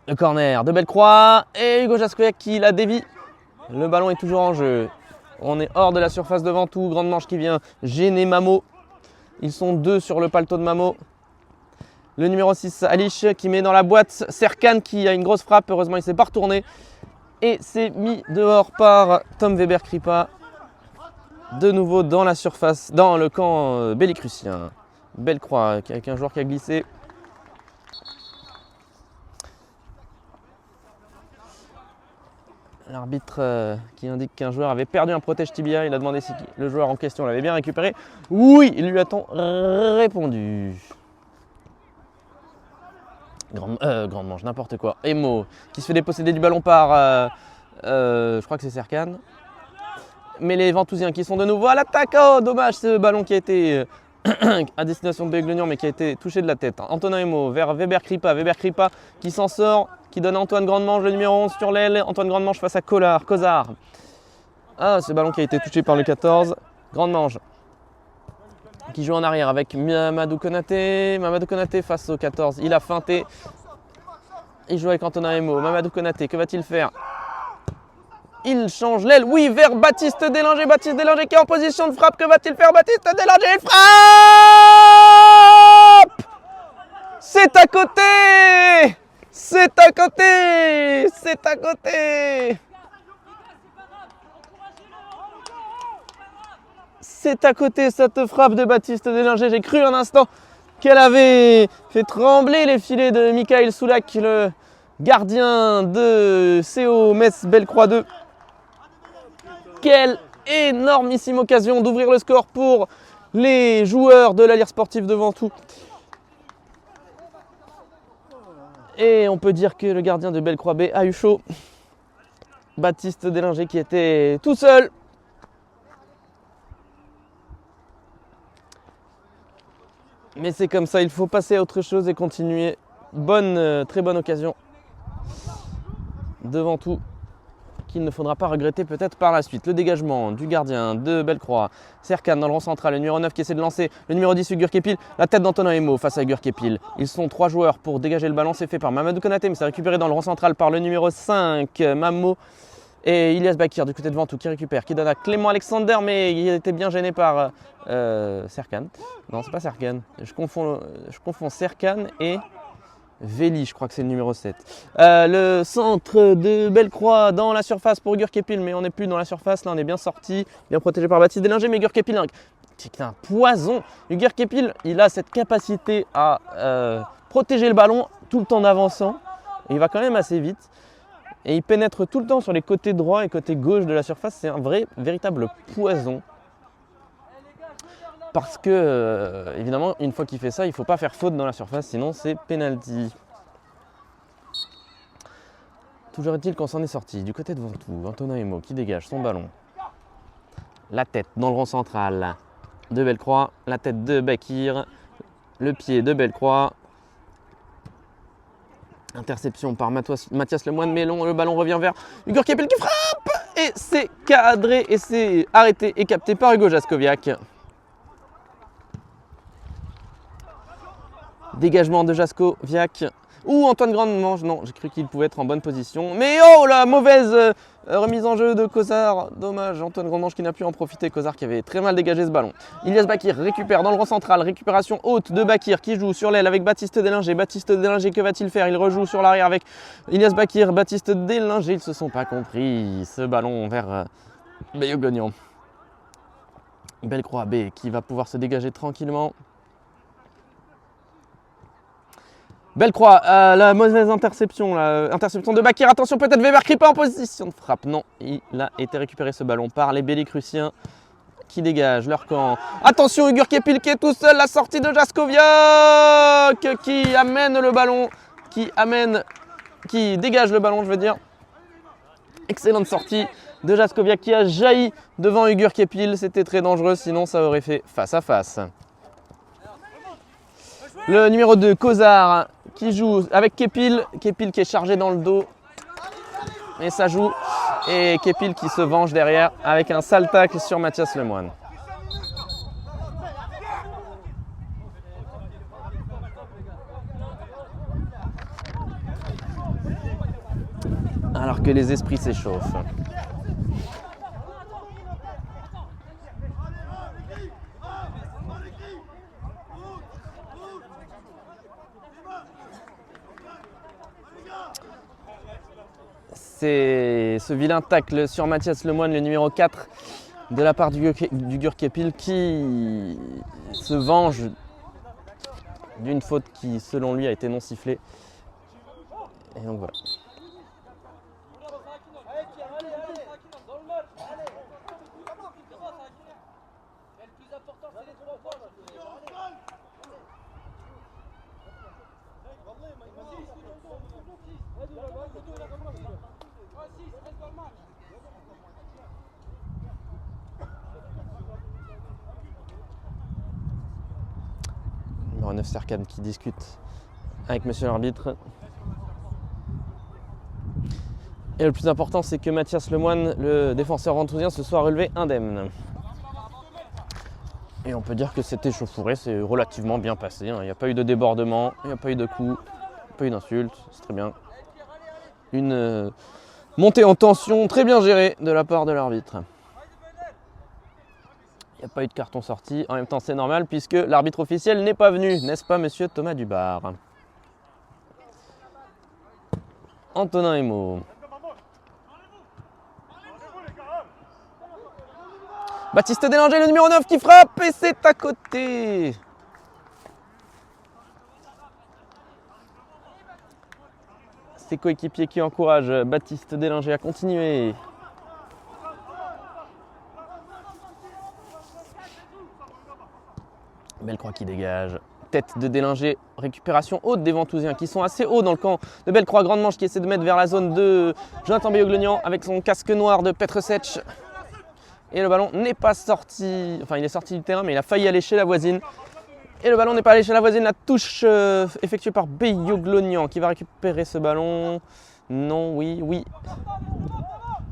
Le corner de Bellecroix et Hugo Jaskowiak qui la dévie. Le ballon est toujours en jeu. On est hors de la surface de Ventoux. Grandmanche qui vient gêner Mamo. Ils sont deux sur le paletot de Mamo. Le numéro 6, Alish, qui met dans la boîte Serkan qui a une grosse frappe. Heureusement, il ne s'est pas retourné. Et c'est mis dehors par Tom Weber-Kripa. De nouveau dans la surface, dans le camp bellicrucien. Bellecroix avec un joueur qui a glissé. L'arbitre qui indique qu'un joueur avait perdu un protège tibia. Il a demandé si le joueur en question l'avait bien récupéré. Oui, il lui a-t-on répondu. Grandmanche, n'importe quoi. Emo qui se fait déposséder du ballon par, je crois que c'est Serkan. Mais les Ventousiens qui sont de nouveau à l'attaque. Oh, dommage ce ballon qui a été à destination de Beyoglonian mais qui a été touché de la tête. Antonin Emo vers Weber-Kripa. Weber-Kripa qui s'en sort, qui donne à Antoine Grandmanche, le numéro 11 sur l'aile. Antoine Grandmanche face à Kozar. Ah, ce ballon qui a été touché par le 14. Grandmanche qui joue en arrière avec Mamadou Konaté. Mamadou Konaté face au 14. Il a feinté. Il joue avec Antonin Emo. Mamadou Konaté, que va-t-il faire? Il change l'aile, oui, vers Baptiste Délanger. Baptiste Délanger qui est en position de frappe. Que va-t-il faire? Baptiste Délanger, il frappe! C'est à côté! C'est à côté! C'est à côté! c'est à côté cette frappe de Baptiste Deslinger. J'ai cru un instant qu'elle avait fait trembler les filets de Michael Soulac, le gardien de CO Metz-Bellecroix 2. Quelle énormissime occasion d'ouvrir le score pour les joueurs de l'Allier Sportif de Ventoux. Et on peut dire que le gardien de Bellecroix B a eu chaud. Baptiste Deslinger qui était tout seul. Mais c'est comme ça, il faut passer à autre chose et continuer. Très bonne occasion devant tout, qu'il ne faudra pas regretter peut-être par la suite. Le dégagement du gardien de Bellecroix. Serkan dans le rang central, le numéro 9 qui essaie de lancer, le numéro 10 Ugur Kepil, la tête d'Antonin Emo face à Ugur Kepil. Ils sont 3 joueurs pour dégager le ballon, c'est fait par Mamadou Konaté, mais c'est récupéré dans le rang central par le numéro 5, Mamo. Et Ilyas Bakir du côté de Ventoux qui récupère, qui donne à Clément Alexander, mais il était bien gêné par Serkan. Non, c'est pas Serkan. Je confonds Serkan et Veli, je crois que c'est le numéro 7. Le centre de Bellecroix dans la surface pour Ugur Kepil, mais on n'est plus dans la surface, là on est bien sorti, bien protégé par Baptiste Deslinger, mais Ugur Kepil, c'est un poison. Ugur Kepil, il a cette capacité à protéger le ballon tout le temps en avançant, et il va quand même assez vite. Et il pénètre tout le temps sur les côtés droit et côté gauche de la surface. C'est un véritable poison. Parce que, évidemment, une fois qu'il fait ça, il ne faut pas faire faute dans la surface, sinon c'est penalty. Toujours est-il qu'on s'en est sorti. Du côté de Ventoux, Antonin Emo qui dégage son ballon. La tête dans le rond central de Bellecroix. La tête de Bakir. Le pied de Bellecroix. Interception par Mathias Lemoine, mais le ballon revient vers Ugur Kepil qui frappe. Et c'est cadré et c'est arrêté et capté par Hugo Jaskowiak. Dégagement de Jaskowiak. Ou Antoine Grandemange, non, j'ai cru qu'il pouvait être en bonne position. Mais oh, la mauvaise remise en jeu de Kozar. Dommage, Antoine Grandemange qui n'a pu en profiter. Kozar qui avait très mal dégagé ce ballon. Ilyas Bakir récupère dans le rang central. Récupération haute de Bakir qui joue sur l'aile avec Baptiste Deslinger. Baptiste Deslinger, que va-t-il faire? Il rejoue sur l'arrière avec Ilyas Bakir. Baptiste Deslinger, ils ne se sont pas compris. Ce ballon vers Bayogonian. Bellecroix B qui va pouvoir se dégager tranquillement. Bellecroix, la mauvaise interception, interception de Bakir. Attention, peut-être Weber qui n'est pas en position de frappe. Non, il a été récupéré ce ballon par les Bellecruciens qui dégagent leur camp. Attention, Ugur Kepil qui est tout seul. La sortie de Jaskowiak qui amène le ballon, qui dégage le ballon, je veux dire. Excellente sortie de Jaskowiak qui a jailli devant Ugur Kepil. C'était très dangereux, sinon ça aurait fait face à face. Le numéro 2, Kozar, qui joue avec Kepil. Kepil qui est chargé dans le dos. Et ça joue. Et Kepil qui se venge derrière avec un sale tacle sur Mathias Lemoine. Alors que les esprits s'échauffent. C'est ce vilain tacle sur Mathias Lemoine, le numéro 4, de la part d'Ugur Kepil qui se venge d'une faute qui, selon lui, a été non sifflée. Et donc voilà. Numéro 9 Serkan qui discute avec monsieur l'arbitre. Et le plus important, c'est que Mathias Lemoine, le défenseur ventousien, se soit relevé indemne. Et on peut dire que cette échauffourée s'est relativement bien passée. Il n'y a pas eu de débordement, il n'y a pas eu de coups, pas eu d'insultes, c'est très bien. Une montée en tension très bien gérée de la part de l'arbitre. Il n'y a pas eu de carton sorti. En même temps, c'est normal puisque l'arbitre officiel n'est pas venu, n'est-ce pas, monsieur Thomas Dubar? Antonin Emo. Baptiste Délanger, le numéro 9 qui frappe et c'est à côté. Ses coéquipiers qui encouragent Baptiste Délanger à continuer. Bellecroix qui dégage. Tête de Délinger, récupération haute des Ventousiens qui sont assez hauts dans le camp de Bellecroix. Grande manche qui essaie de mettre vers la zone de Jonathan Beyoglonian avec son casque noir de Petrosec. Et le ballon n'est pas sorti, enfin il est sorti du terrain mais il a failli aller chez la voisine. Et le ballon n'est pas allé chez la voisine, la touche effectuée par Beyoglonian qui va récupérer ce ballon. Non, oui, oui.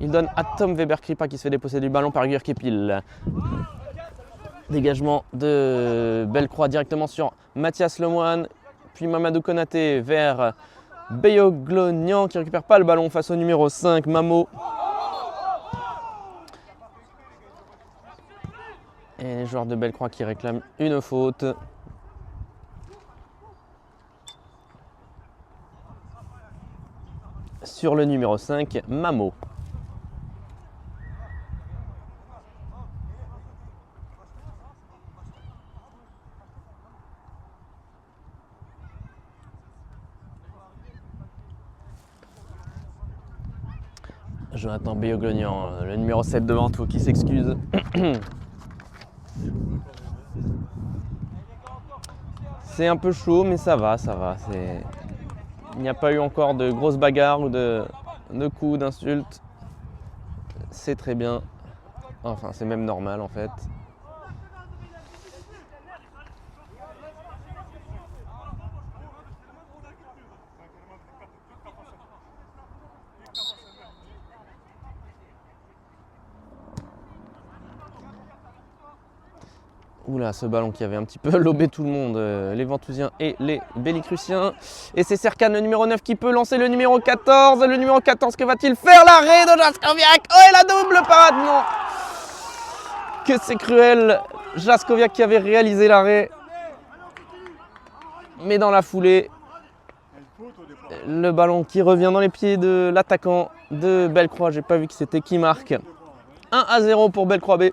Il donne à Tom Weber-Kripa qui se fait déposséder du ballon par Gurkepil. Dégagement de Bellecroix directement sur Mathias Lemoine, puis Mamadou Konaté vers Beyoglonian qui ne récupère pas le ballon face au numéro 5, Mamo. Et les joueurs de Bellecroix qui réclament une faute. Sur le numéro 5, Mamo. Jonathan Beyoglonian, le numéro 7 devant tout, qui s'excuse. C'est un peu chaud, mais ça va, ça va. Il n'y a pas eu encore de grosses bagarres ou de coups, d'insultes. C'est très bien. Enfin, c'est même normal en fait. Oula, ce ballon qui avait un petit peu lobé tout le monde, les Ventousiens et les Bellicruciens. Et c'est Serkan, le numéro 9, qui peut lancer le numéro 14. Le numéro 14, que va-t-il faire? L'arrêt de Jaskowiak. Oh, et la double parade, non! Que c'est cruel. Jaskowiak qui avait réalisé l'arrêt. Mais dans la foulée, le ballon qui revient dans les pieds de l'attaquant de Bellecroix. J'ai pas vu qui c'était qui marque. 1-0 pour Bellecroix B.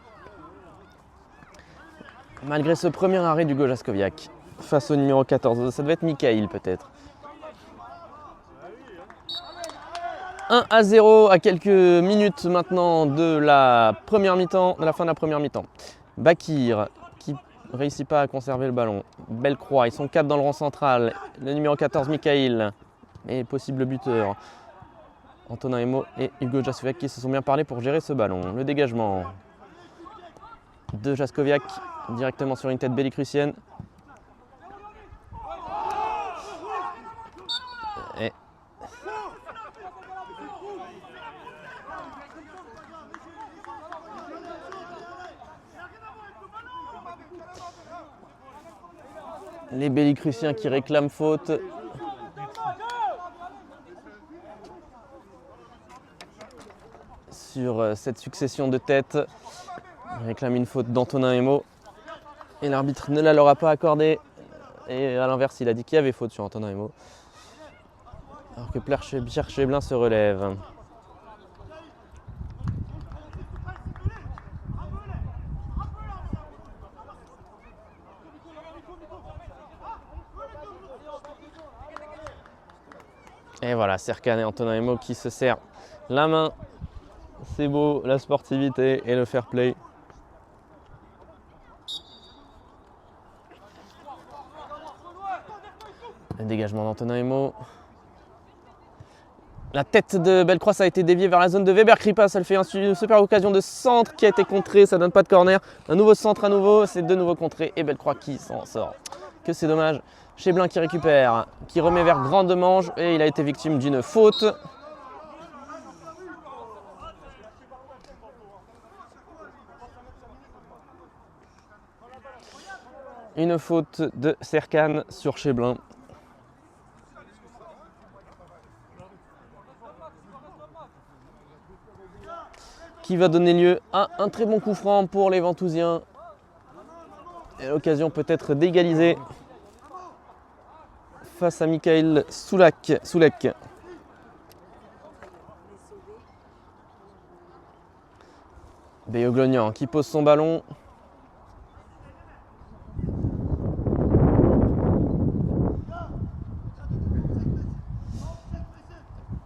Malgré ce premier arrêt d'Hugo Jaskowiak face au numéro 14, ça devait être Mikhail peut-être. 1-0 à quelques minutes maintenant de la première mi-temps, de la fin de la première mi-temps. Bakir qui ne réussit pas à conserver le ballon. Bellecroix, ils sont 4 dans le rang central. Le numéro 14, Mikhail, et possible buteur. Antonin Emo et Hugo Jaskowiak qui se sont bien parlé pour gérer ce ballon. Le dégagement de Jaskowiak directement sur une tête bellicrucienne. Et les bellicruciens qui réclament faute. Sur cette succession de têtes. Ils réclament une faute d'Antonin Emo. Et l'arbitre ne la leur a pas accordée. Et à l'inverse, il a dit qu'il y avait faute sur Antonin Emo. Alors que Pierre Cheblin se relève. Et voilà, Serkan et Antonin Emo qui se serrent la main. C'est beau, la sportivité et le fair play. Le dégagement d'Antonin Emo. La tête de Bellecroix a été déviée vers la zone de Weber-Kripa. Ça le fait une super occasion de centre qui a été contré. Ça donne pas de corner. Un nouveau centre à nouveau. C'est de nouveau contré. Et Bellecroix qui s'en sort. Que c'est dommage. Cheblin qui récupère. Qui remet vers Grandemange. Et il a été victime d'une faute. Une faute de Serkan sur Cheblin. Qui va donner lieu à un très bon coup franc pour les Ventousiens. Et l'occasion peut-être d'égaliser face à Mikhail Soulek. Beyoglonian qui pose son ballon.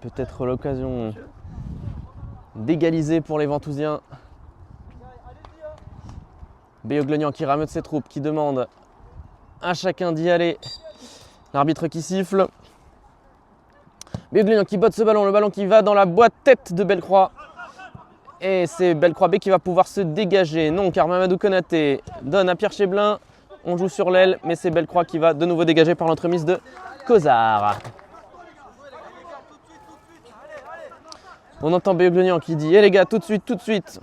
Peut-être l'occasion d'égaliser pour les Ventousiens. Beyoglonian qui rameute ses troupes, qui demande à chacun d'y aller. L'arbitre qui siffle. Beyoglonian qui botte ce ballon, le ballon qui va dans la boîte tête de Bellecroix. Et c'est Bellecroix B qui va pouvoir se dégager. Non, car Mamadou Konaté donne à Pierre Cheblin. On joue sur l'aile, mais c'est Bellecroix qui va de nouveau dégager par l'entremise de Cozard. On entend Beyoglonian qui dit « Eh les gars, tout de suite, tout de suite !»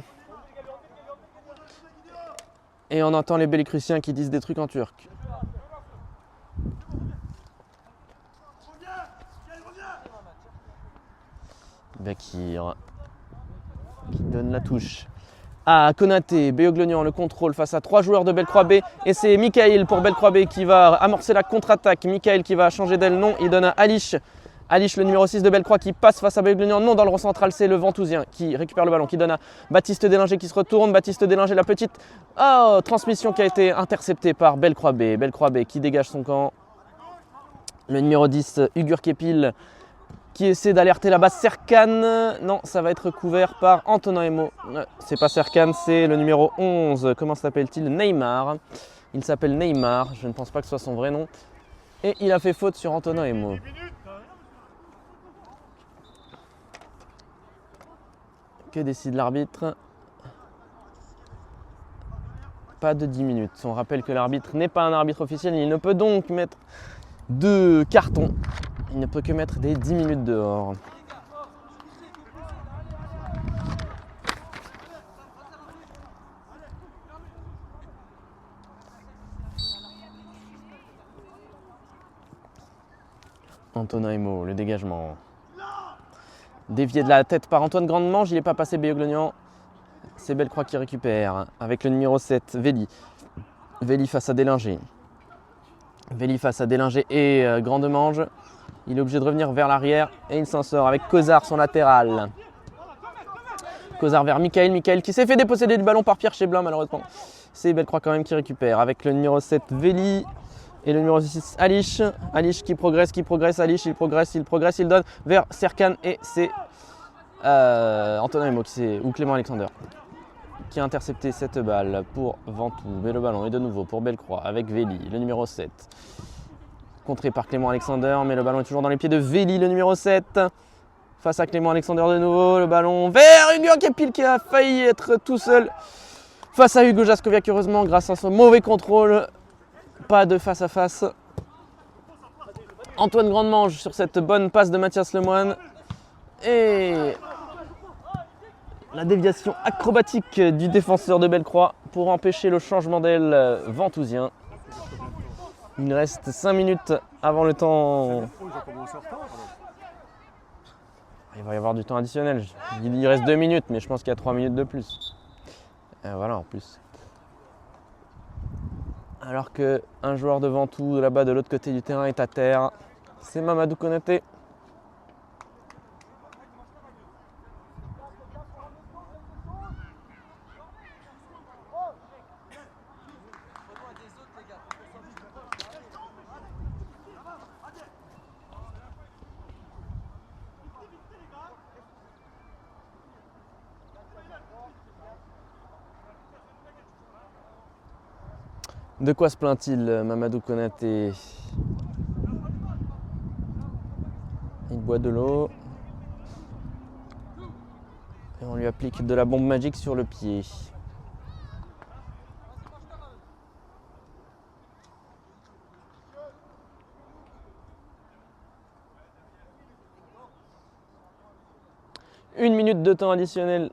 Et on entend les Bellecruciens qui disent des trucs en turc. Bakir qui donne la touche à Konaté. Beyoglonian, le contrôle face à 3 joueurs de Bellecroix B. Et c'est Mikaël pour Bellecroix B qui va amorcer la contre-attaque. Mikaël qui va changer d'aile, non, il donne à Alish. Alish, le numéro 6 de Bellecroix qui passe face à Beyoglonian. Non, dans le rond central, c'est le Ventousien qui récupère le ballon, qui donne à Baptiste Délinger qui se retourne. Baptiste Délinger, la petite transmission qui a été interceptée par Bellecroix B. Bellecroix B qui dégage son camp. Le numéro 10, Ugur Kepil, qui essaie d'alerter là-bas Serkan. Non, ça va être couvert par Antonin Emo. C'est pas Serkan, c'est le numéro 11. Comment s'appelle-t-il? Neymar. Il s'appelle Neymar, je ne pense pas que ce soit son vrai nom. Et il a fait faute sur Antonin Emo. Que décide l'arbitre? Pas de 10 minutes. On rappelle que l'arbitre n'est pas un arbitre officiel. Il ne peut donc mettre de carton. Il ne peut que mettre des 10 minutes dehors. Antonin Emo, le dégagement. Dévié de la tête par Antoine Grandemange, il n'est pas passé Beyoglonian. C'est Bellecroix qui récupère avec le numéro 7, Veli. Veli face à Délinger. Veli face à Délinger et Grandemange. Il est obligé de revenir vers l'arrière et il s'en sort avec Cozard, son latéral. Cozard vers Mikaël. Mikaël qui s'est fait déposséder du ballon par Pierre Cheblin malheureusement. C'est Bellecroix quand même qui récupère avec le numéro 7, Veli. Et le numéro 6, Alish. Alish qui progresse, Alish, il progresse, il donne vers Serkan. Et c'est Antonin Emo ou Clément Alexander qui a intercepté cette balle pour Ventoux. Mais le ballon est de nouveau pour Bellecroix avec Veli, le numéro 7. Contré par Clément Alexander, mais le ballon est toujours dans les pieds de Veli, le numéro 7. Face à Clément Alexander de nouveau, le ballon vers Ugur Kepil qui a failli être tout seul. Face à Hugo Jaskoviak, heureusement, grâce à son mauvais contrôle. Pas de face à face. Antoine Grandemange sur cette bonne passe de Mathias Lemoine. Et la déviation acrobatique du défenseur de Bellecroix pour empêcher le changement d'aile ventousien. Il reste 5 minutes avant le temps. Il va y avoir du temps additionnel. Il reste 2 minutes, mais je pense qu'il y a 3 minutes de plus. Et voilà, en plus. Alors qu'un joueur de Ventoux là-bas de l'autre côté du terrain est à terre. C'est Mamadou Konaté. De quoi se plaint-il, Mamadou Konaté? Il boit de l'eau. Et on lui applique de la bombe magique sur le pied. Une minute de temps additionnel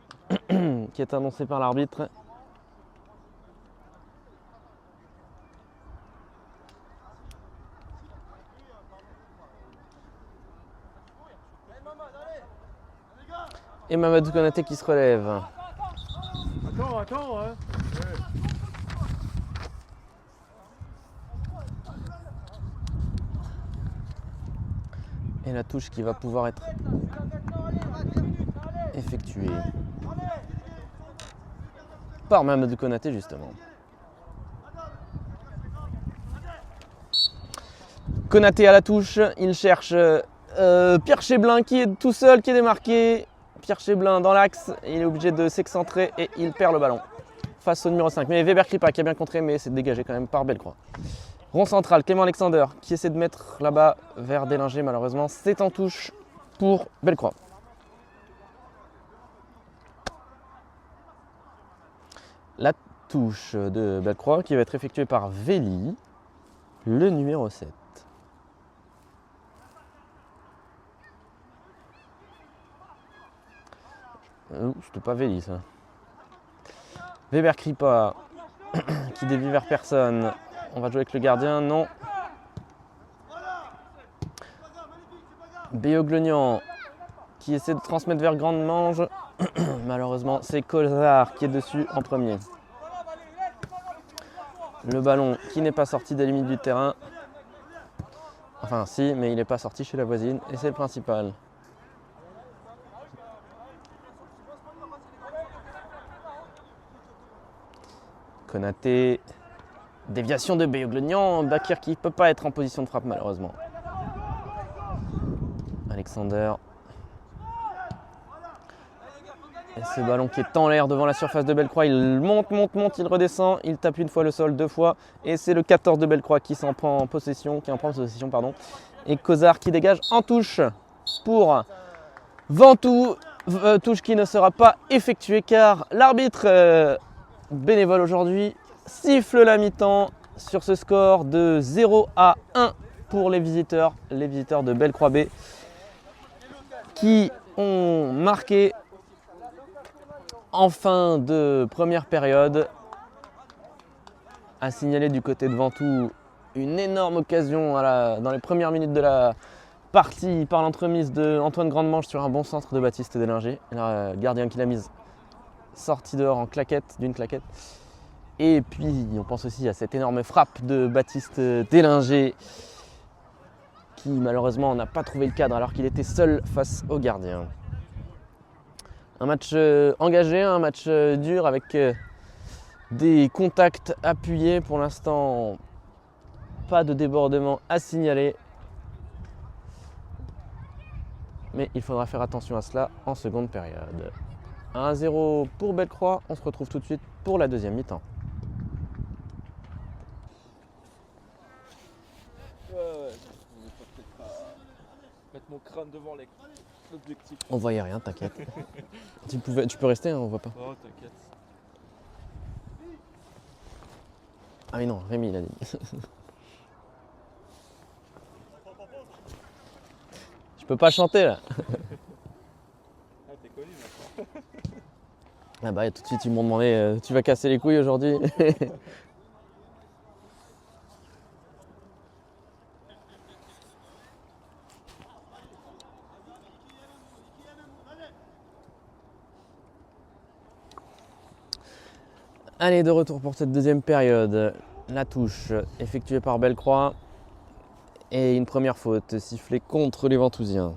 qui est annoncé par l'arbitre. Et Mamadou Konaté qui se relève. Attends, hein. Et la touche qui va pouvoir être effectuée. par Mamadou Konaté justement. Konaté à la touche, il cherche Pierre Cheblin qui est tout seul, qui est démarqué. Pierre Cheblin dans l'axe, il est obligé de s'excentrer et il perd le ballon face au numéro 5. Mais Weber Kripa qui a bien contré, mais c'est dégagé quand même par Bellecroix. Rond central, Clément Alexander qui essaie de mettre là-bas vers Délinger, malheureusement c'est en touche pour Bellecroix. La touche de Bellecroix qui va être effectuée par Véli, le numéro 7. C'était pas Véli ça. Weber Kripa qui dévie vers personne. On va jouer avec le gardien, non. Béoglognan qui essaie de transmettre vers Grande Mange. Malheureusement, c'est Kozar qui est dessus en premier. Le ballon qui n'est pas sorti des limites du terrain. Enfin si, mais il n'est pas sorti chez la voisine et c'est le principal. Konaté, déviation de Béoglognan, Bakir qui ne peut pas être en position de frappe malheureusement. Alexander. Et ce ballon qui est en l'air devant la surface de Bellecroix, il monte, il redescend, il tape une fois le sol, 2 fois. Et c'est le 14 de Bellecroix qui s'en prend en possession, Et Kozar qui dégage en touche pour Ventoux. Touche qui ne sera pas effectuée car l'arbitre bénévole aujourd'hui siffle la mi-temps sur ce score de 0-1 pour les visiteurs de Bellecroix B qui ont marqué en fin de première période. À signaler du côté de Ventoux une énorme occasion dans les premières minutes de la partie par l'entremise de Antoine Grandemange sur un bon centre de Baptiste Délinger. Le gardien qui l'a mise sorti dehors d'une claquette. Et puis on pense aussi à cette énorme frappe de Baptiste Délinger qui malheureusement n'a pas trouvé le cadre alors qu'il était seul face au gardien. Un match engagé, un match dur avec des contacts appuyés. Pour l'instant, pas de débordement à signaler. Mais il faudra faire attention à cela en seconde période. 1-0 pour Bellecroix, on se retrouve tout de suite pour la deuxième mi-temps. Mettre mon crâne devant l'objectif. On voyait rien, t'inquiète. tu peux rester, hein, on voit pas. Oh, t'inquiète. Ah mais non, Rémi il a dit. Je peux pas chanter là. Ah, t'es connu maintenant. Ah bah tout de suite ils m'ont demandé tu vas casser les couilles aujourd'hui. Allez, de retour pour cette deuxième période. La touche effectuée par Bellecroix et une première faute sifflée contre les Ventousiens.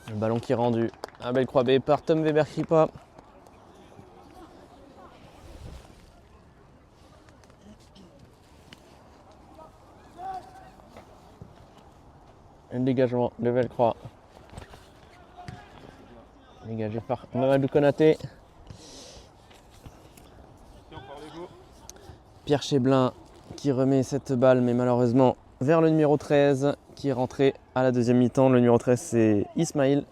Le ballon qui est rendu à Bellecroix B par Tom Weber Kripa. Un dégagement de Bellecroix. Dégagé par Mamadou Konaté. Pierre Cheblin qui remet cette balle, mais malheureusement vers le numéro 13 qui est rentré à la deuxième mi-temps. Le numéro 13 c'est Ismail.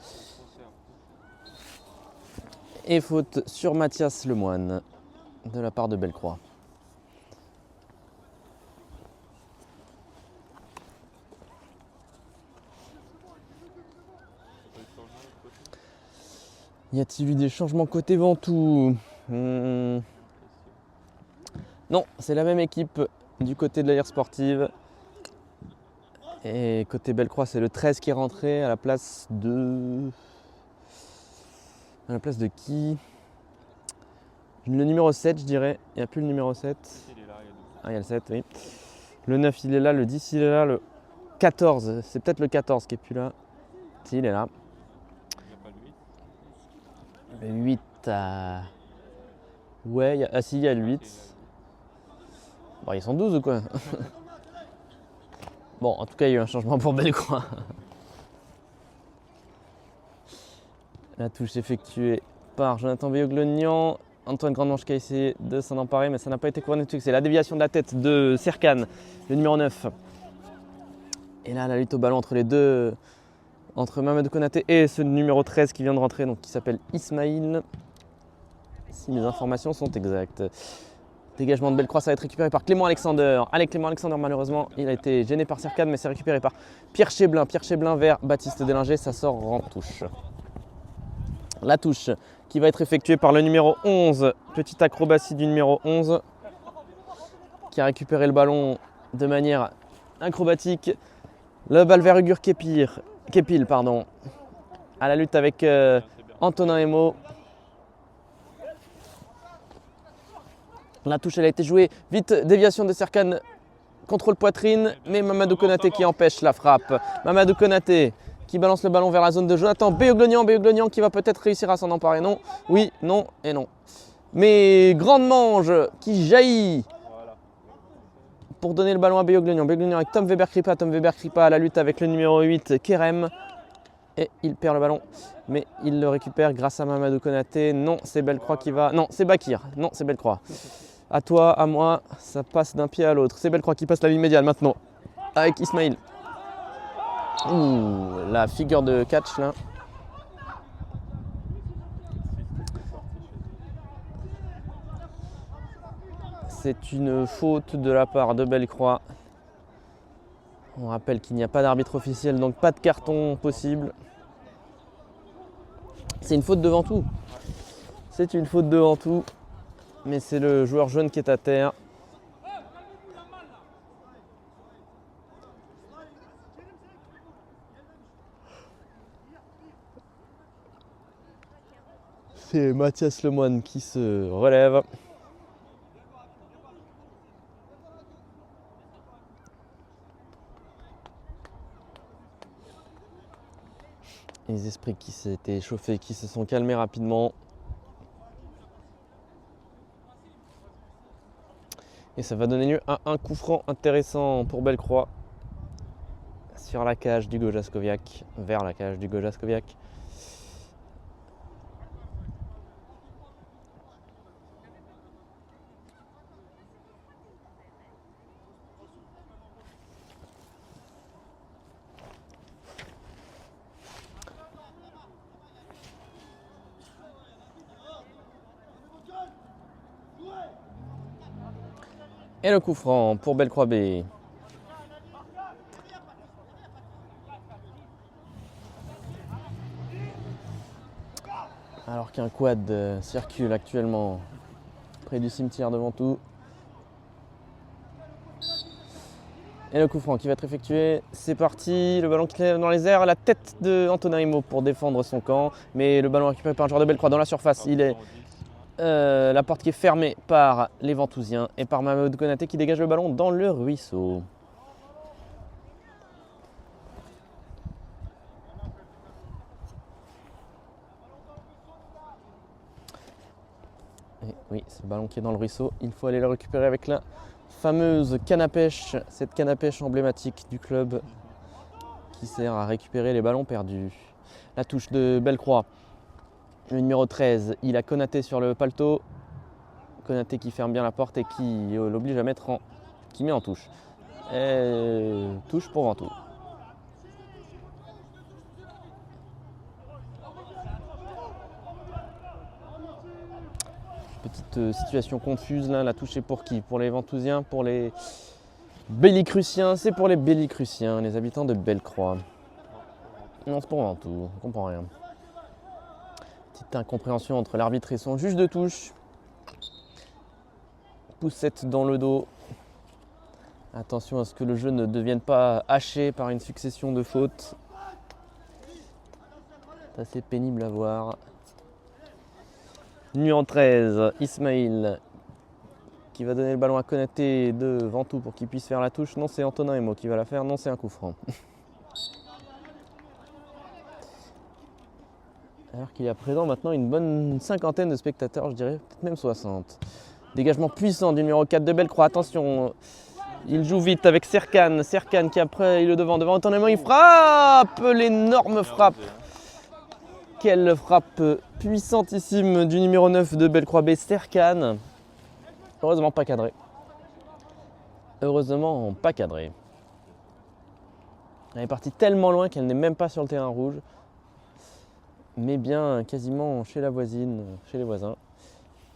Et faute sur Mathias Lemoine de la part de Bellecroix. Y a-t-il eu des changements côté Ventoux? Non, c'est la même équipe du côté de l'aire sportive. Et côté Bellecroix, c'est le 13 qui est rentré à la place de À la place de qui? Le numéro 7, je dirais. Il n'y a plus le numéro 7. Il est là, il y a 12. Ah, il y a le 7, oui. Le 9, il est là. Le 10, il est là. Le 14, c'est peut-être le 14 qui est plus là. Si, il est là. Il n'y a pas le 8. Le 8, ouais, ah si, il y a le 8. Bon, ils sont 12 ou quoi? Bon, en tout cas, il y a eu un changement pour Bellecroix. La touche effectuée par Jonathan Béoglognan. Antoine Grandmanche qui a essayé de s'en emparer, mais ça n'a pas été couronné de succès. La déviation de la tête de Serkan, le numéro 9. Et là, la lutte au ballon entre les deux, entre Mamadou Konaté et ce numéro 13 qui vient de rentrer, donc qui s'appelle Ismail. Si mes informations sont exactes. Dégagement de Bellecroix, ça va être récupéré par Clément Alexander. Allez, Clément Alexander, malheureusement, il a été gêné par Serkan, mais c'est récupéré par Pierre Cheblin. Pierre Cheblin vers Baptiste Délinger, ça sort en touche. La touche qui va être effectuée par le numéro 11. Petite acrobatie du numéro 11 qui a récupéré le ballon de manière acrobatique. Le bal vers Ugur Kepil, pardon, à la lutte avec Antonin Emo. La touche elle a été jouée. Vite, déviation de Serkan. Contrôle poitrine, mais Mamadou Konaté qui empêche la frappe. Mamadou Konaté qui balance le ballon vers la zone de Jonathan Béoglognan. Béoglognan qui va peut-être réussir à s'en emparer. Non, oui, non et non. Mais grande mange qui jaillit pour donner le ballon à Béoglognan. Béoglognan avec Tom Weber-Kripa. Tom Weber-Kripa à la lutte avec le numéro 8, Kerem. Et il perd le ballon, mais il le récupère grâce à Mamadou Konaté. Non, c'est Bellecroix qui va... Non, c'est Bakir. Non, c'est Bellecroix. À toi, à moi, ça passe d'un pied à l'autre. C'est Bellecroix qui passe la ligne médiane maintenant avec Ismail. Ouh, la figure de catch là. C'est une faute de la part de Bellecroix. On rappelle qu'il n'y a pas d'arbitre officiel, donc pas de carton possible. C'est une faute devant tout. C'est une faute devant tout. Mais c'est le joueur jaune qui est à terre. C'est Mathias Lemoine qui se relève. Les esprits qui s'étaient échauffés, qui se sont calmés rapidement. Et ça va donner lieu à un coup franc intéressant pour Bellecroix sur la cage d'Hugo Jaskowiak, vers la cage d'Hugo Jaskowiak. Et le coup franc pour Bellecroix B. Alors qu'un quad circule actuellement près du cimetière de Ventoux. Et le coup franc qui va être effectué, c'est parti, le ballon qui lève dans les airs, la tête de Antonin Emo pour défendre son camp. Mais le ballon récupéré par un joueur de Bellecroix dans la surface, il est... la porte qui est fermée par les Ventousiens et par Mamadou Konaté qui dégage le ballon dans le ruisseau. Et oui, c'est le ballon qui est dans le ruisseau. Il faut aller le récupérer avec la fameuse canne à pêche, cette canne à pêche emblématique du club qui sert à récupérer les ballons perdus. La touche de Bellecroix. Le numéro 13, il a Konaté sur le paletot. Konaté qui ferme bien la porte et qui l'oblige à mettre en... qui met en touche. Et touche pour Ventoux. Petite situation confuse là, la touche est pour qui? Pour les Ventousiens, pour les Bellicruciens? C'est pour les Bellicruciens, les habitants de Bellecroix. Non, c'est pour Ventoux, on comprend rien. Petite incompréhension entre l'arbitre et son juge de touche. Poussette dans le dos. Attention à ce que le jeu ne devienne pas haché par une succession de fautes. C'est assez pénible à voir. Numéro 13, Ismail, qui va donner le ballon à Konaté de Ventoux pour qu'il puisse faire la touche. Non, c'est Antonin Emo qui va la faire. Non, c'est un coup franc. Alors qu'il y a présent maintenant une bonne cinquantaine de spectateurs, je dirais peut-être même 60. Dégagement puissant du numéro 4 de Bellecroix. Attention, il joue vite avec Serkan. Serkan qui après il est devant Antonin Emo. Il frappe l'énorme frappe. Quelle frappe puissantissime du numéro 9 de Bellecroix B, Serkan. Heureusement pas cadré. Heureusement pas cadré. Elle est partie tellement loin qu'elle n'est même pas sur le terrain rouge. Mais bien quasiment chez la voisine, chez les voisins.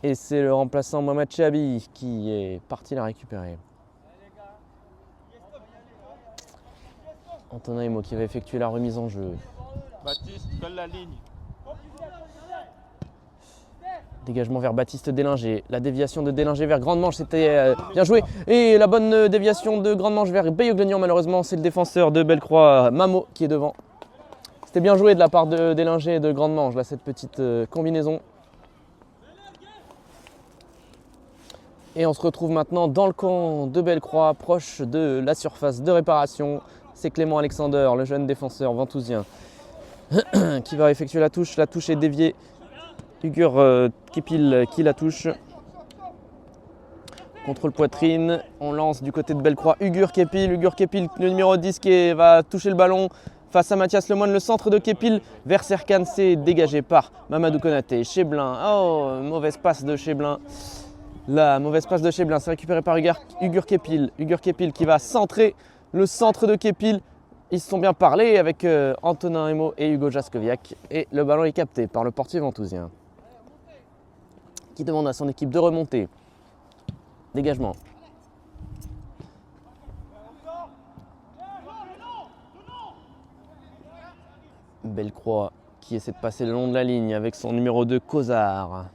Et c'est le remplaçant Mohamed Chabi qui est parti la récupérer. Antonin Emo qui va effectuer la remise en jeu. Baptiste, colle la ligne. Dégagement vers Baptiste Délinger. La déviation de Délinger vers Grande-Manche, c'était bien joué. Et la bonne déviation de Grande-Manche vers Bayeux-Glognan, malheureusement, c'est le défenseur de Bellecroix, Mamo, qui est devant. C'était bien joué de la part de Délinger et de Grande-Manche, là, cette petite combinaison. Et on se retrouve maintenant dans le camp de Bellecroix, proche de la surface de réparation. C'est Clément Alexander, le jeune défenseur ventousien, qui va effectuer la touche. La touche est déviée. Ugur Kepil qui la touche. Contrôle poitrine. On lance du côté de Bellecroix. Ugur Kepil, le numéro 10 qui va toucher le ballon face à Mathias Lemoine. Le centre de Kepil vers Serkan, c'est dégagé par Mamadou Konaté. Cheblin, oh, mauvaise passe de Cheblin. La mauvaise passe de Cheblin, c'est récupéré par Ugur Kepil. Ugur Kepil qui va centrer le centre de Kepil. Ils se sont bien parlé avec Antonin Emo et Hugo Jaskowiak. Et le ballon est capté par le portier ventousien, qui demande à son équipe de remonter. Dégagement. Bellecroix qui essaie de passer le long de la ligne avec son numéro 2, Cozard.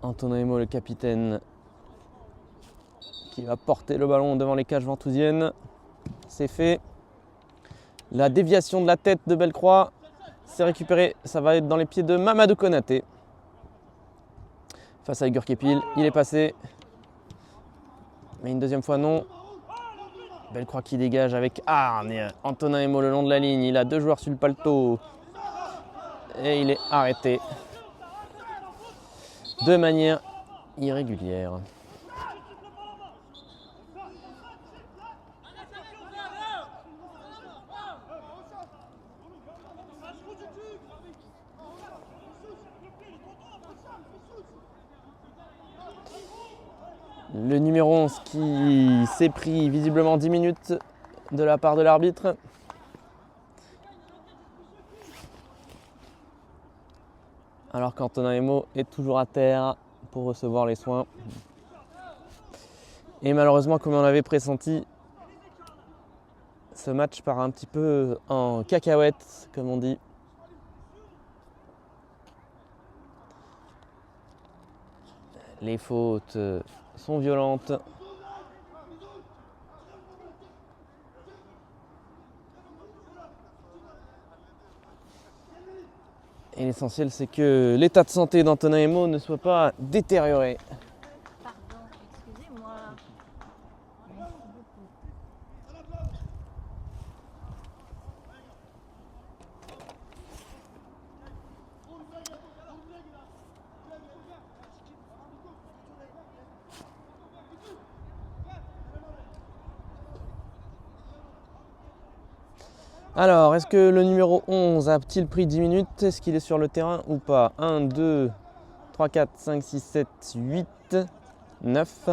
Antonin Emo, le capitaine, qui va porter le ballon devant les cages ventousiennes. C'est fait. La déviation de la tête de Bellecroix, c'est récupéré. Ça va être dans les pieds de Mamadou Konaté. Face à Ugur Kepil, il est passé. Mais une deuxième fois non. Bellecroix qui dégage avec hargne. Antonin Emo le long de la ligne. Il a deux joueurs sur le paletot. Et il est arrêté de manière irrégulière. Le numéro 11 qui s'est pris visiblement 10 minutes de la part de l'arbitre. Alors qu'Antonin Emo est toujours à terre pour recevoir les soins. Et malheureusement, comme on l'avait pressenti, ce match part un petit peu en cacahuète, comme on dit. Les fautes sont violentes. Et l'essentiel, c'est que l'état de santé d'Antonin Emo ne soit pas détérioré. Pardon, excusez-moi. Merci beaucoup. Alors, est-ce que le numéro 11 a-t-il pris 10 minutes? Est-ce qu'il est sur le terrain ou pas? 1, 2, 3, 4, 5, 6, 7, 8, 9.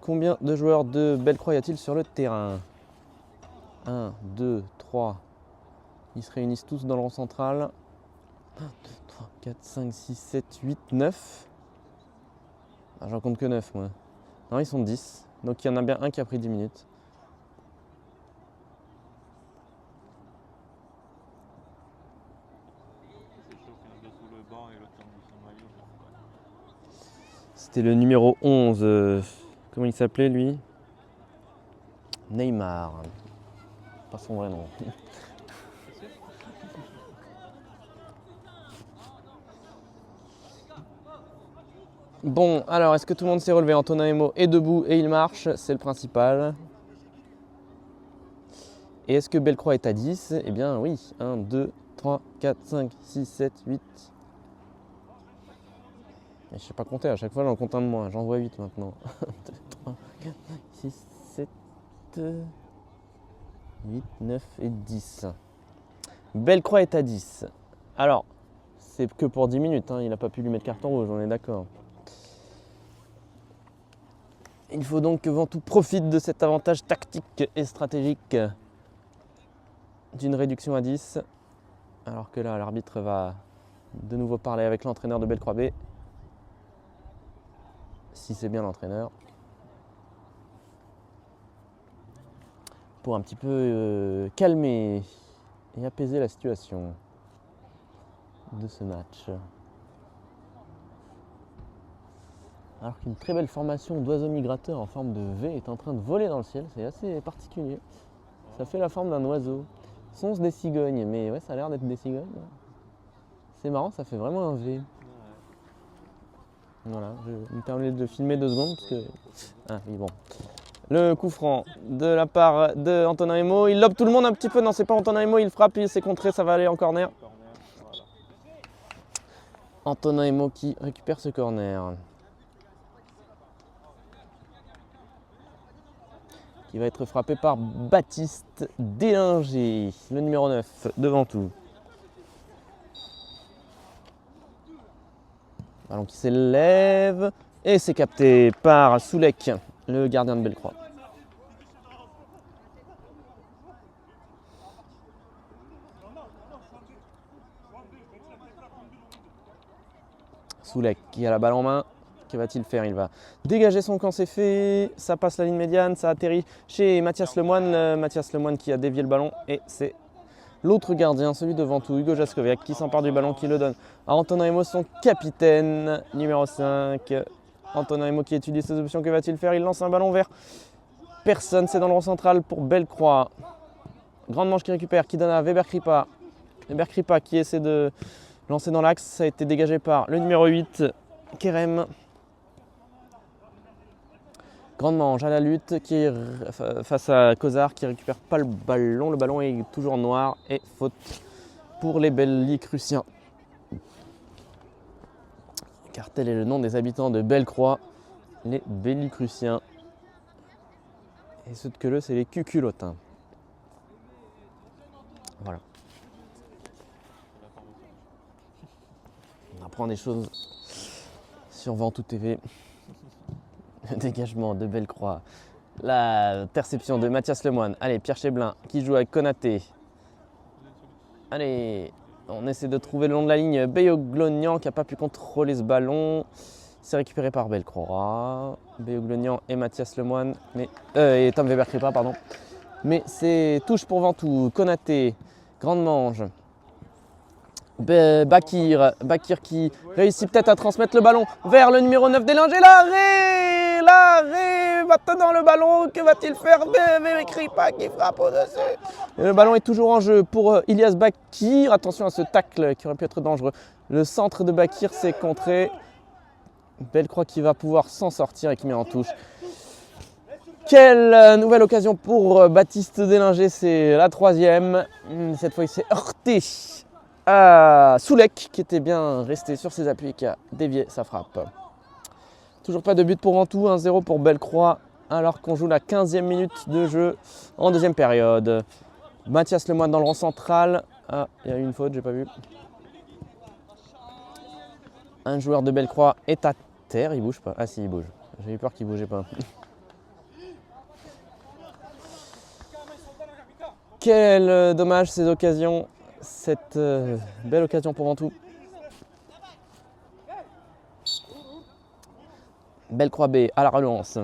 Combien de joueurs de Bellecroix y a-t-il sur le terrain? 1, 2, 3. Ils se réunissent tous dans le rond central. 1, 2, 3, 4, 5, 6, 7, 8, 9. Ah, j'en compte que 9 moi. Non, ils sont 10. Donc il y en a bien un qui a pris 10 minutes. C'était le numéro 11. Comment il s'appelait lui? Neymar. Pas son vrai nom. Bon, alors est-ce que tout le monde s'est relevé? Antonin Emo est debout et il marche, c'est le principal. Et est-ce que Bellecroix est à 10? Eh bien oui, 1, 2, 3, 4, 5, 6, 7, 8. Et je sais pas compter, à chaque fois j'en compte un de moins, j'en vois 8 maintenant. 1, 2, 3, 4, 5, 6, 7, 8, 9 et 10. Bellecroix est à 10. Alors, c'est que pour 10 minutes, hein, il n'a pas pu lui mettre carton rouge, on est d'accord. Il faut donc que Ventoux profite de cet avantage tactique et stratégique d'une réduction à 10. Alors que là, l'arbitre va de nouveau parler avec l'entraîneur de Bellecroix B. Si c'est bien l'entraîneur. Pour un petit peu calmer et apaiser la situation de ce match. Alors qu'une très belle formation d'oiseaux migrateurs en forme de V est en train de voler dans le ciel, c'est assez particulier. Ça fait la forme d'un oiseau. Sont-ce des cigognes? Mais ouais, ça a l'air d'être des cigognes. C'est marrant, ça fait vraiment un V. Voilà, je me permets de filmer 2 secondes parce que... Ah oui, bon. Le coup franc de la part de Antonin Emo. Il lobe tout le monde un petit peu. Non, c'est pas Antonin Emo, il frappe, il s'est contré, ça va aller en corner. Antonin Emo qui récupère ce corner. Qui va être frappé par Baptiste Délinger, le numéro 9 de Ventoux. Ballon qui s'élève et c'est capté par Soulek, le gardien de Bellecroix. Soulek qui a la balle en main. Que va-t-il faire? Il va dégager son camp, c'est fait. Ça passe la ligne médiane, ça atterrit chez Mathias Lemoine. Mathias Lemoine qui a dévié le ballon et c'est l'autre gardien, celui de Ventoux, Hugo Jaskoviak, qui s'empare du ballon, qui le donne à Antonin Emo, son capitaine, numéro 5. Antonin Emo qui étudie ses options, que va-t-il faire? Il lance un ballon vers personne, c'est dans le rond central pour Bellecroix. Grande manche qui récupère, qui donne à Weber Kripa. Weber Kripa qui essaie de lancer dans l'axe, ça a été dégagé par le numéro 8, Kerem. Grande manche à la lutte qui est face à Cozart qui récupère pas le ballon. Le ballon est toujours noir et faute pour les Bellicruciens. Car tel est le nom des habitants de Bellecroix, les Bellicruciens. Et ceux de Queuleux, c'est les Cuculotins. Voilà. On apprend des choses sur Ventoux TV. Le dégagement de Bellecroix. La interception de Mathias Lemoine. Allez, Pierre Cheblin qui joue avec Konaté. Allez, on essaie de trouver le long de la ligne Beyoglonian qui n'a pas pu contrôler ce ballon. C'est récupéré par Bellecroix. Beyoglonian et Mathias Lemoine. Et Tom Weber Kripa, pardon. Mais c'est touche pour Ventoux. Konaté, grande manche. Bakir qui réussit peut-être à transmettre le ballon vers le numéro 9 Délinger. L'arrêt, maintenant le ballon, que va-t-il faire? Kripa qui frappe au-dessus. Le ballon est toujours en jeu pour Ilias Bakir. Attention à ce tacle qui aurait pu être dangereux. Le centre de Bakir s'est contré. Bellecroix qui va pouvoir s'en sortir et qui met en touche. Quelle nouvelle occasion pour Baptiste Délinger, c'est la 3e. Cette fois il s'est heurté à Soulek qui était bien resté sur ses appuis et qui a dévié sa frappe. Toujours pas de but pour Ventoux, 1-0 pour Bellecroix alors qu'on joue la 15e minute de jeu en deuxième période. Mathias Lemoine dans le rond central. Ah, il y a eu une faute, j'ai pas vu. Un joueur de Bellecroix est à terre, il bouge pas. Ah si, il bouge. J'ai eu peur qu'il bougeait pas. Quel dommage ces occasions, cette belle occasion pour Ventoux. Bellecroix B à la relance.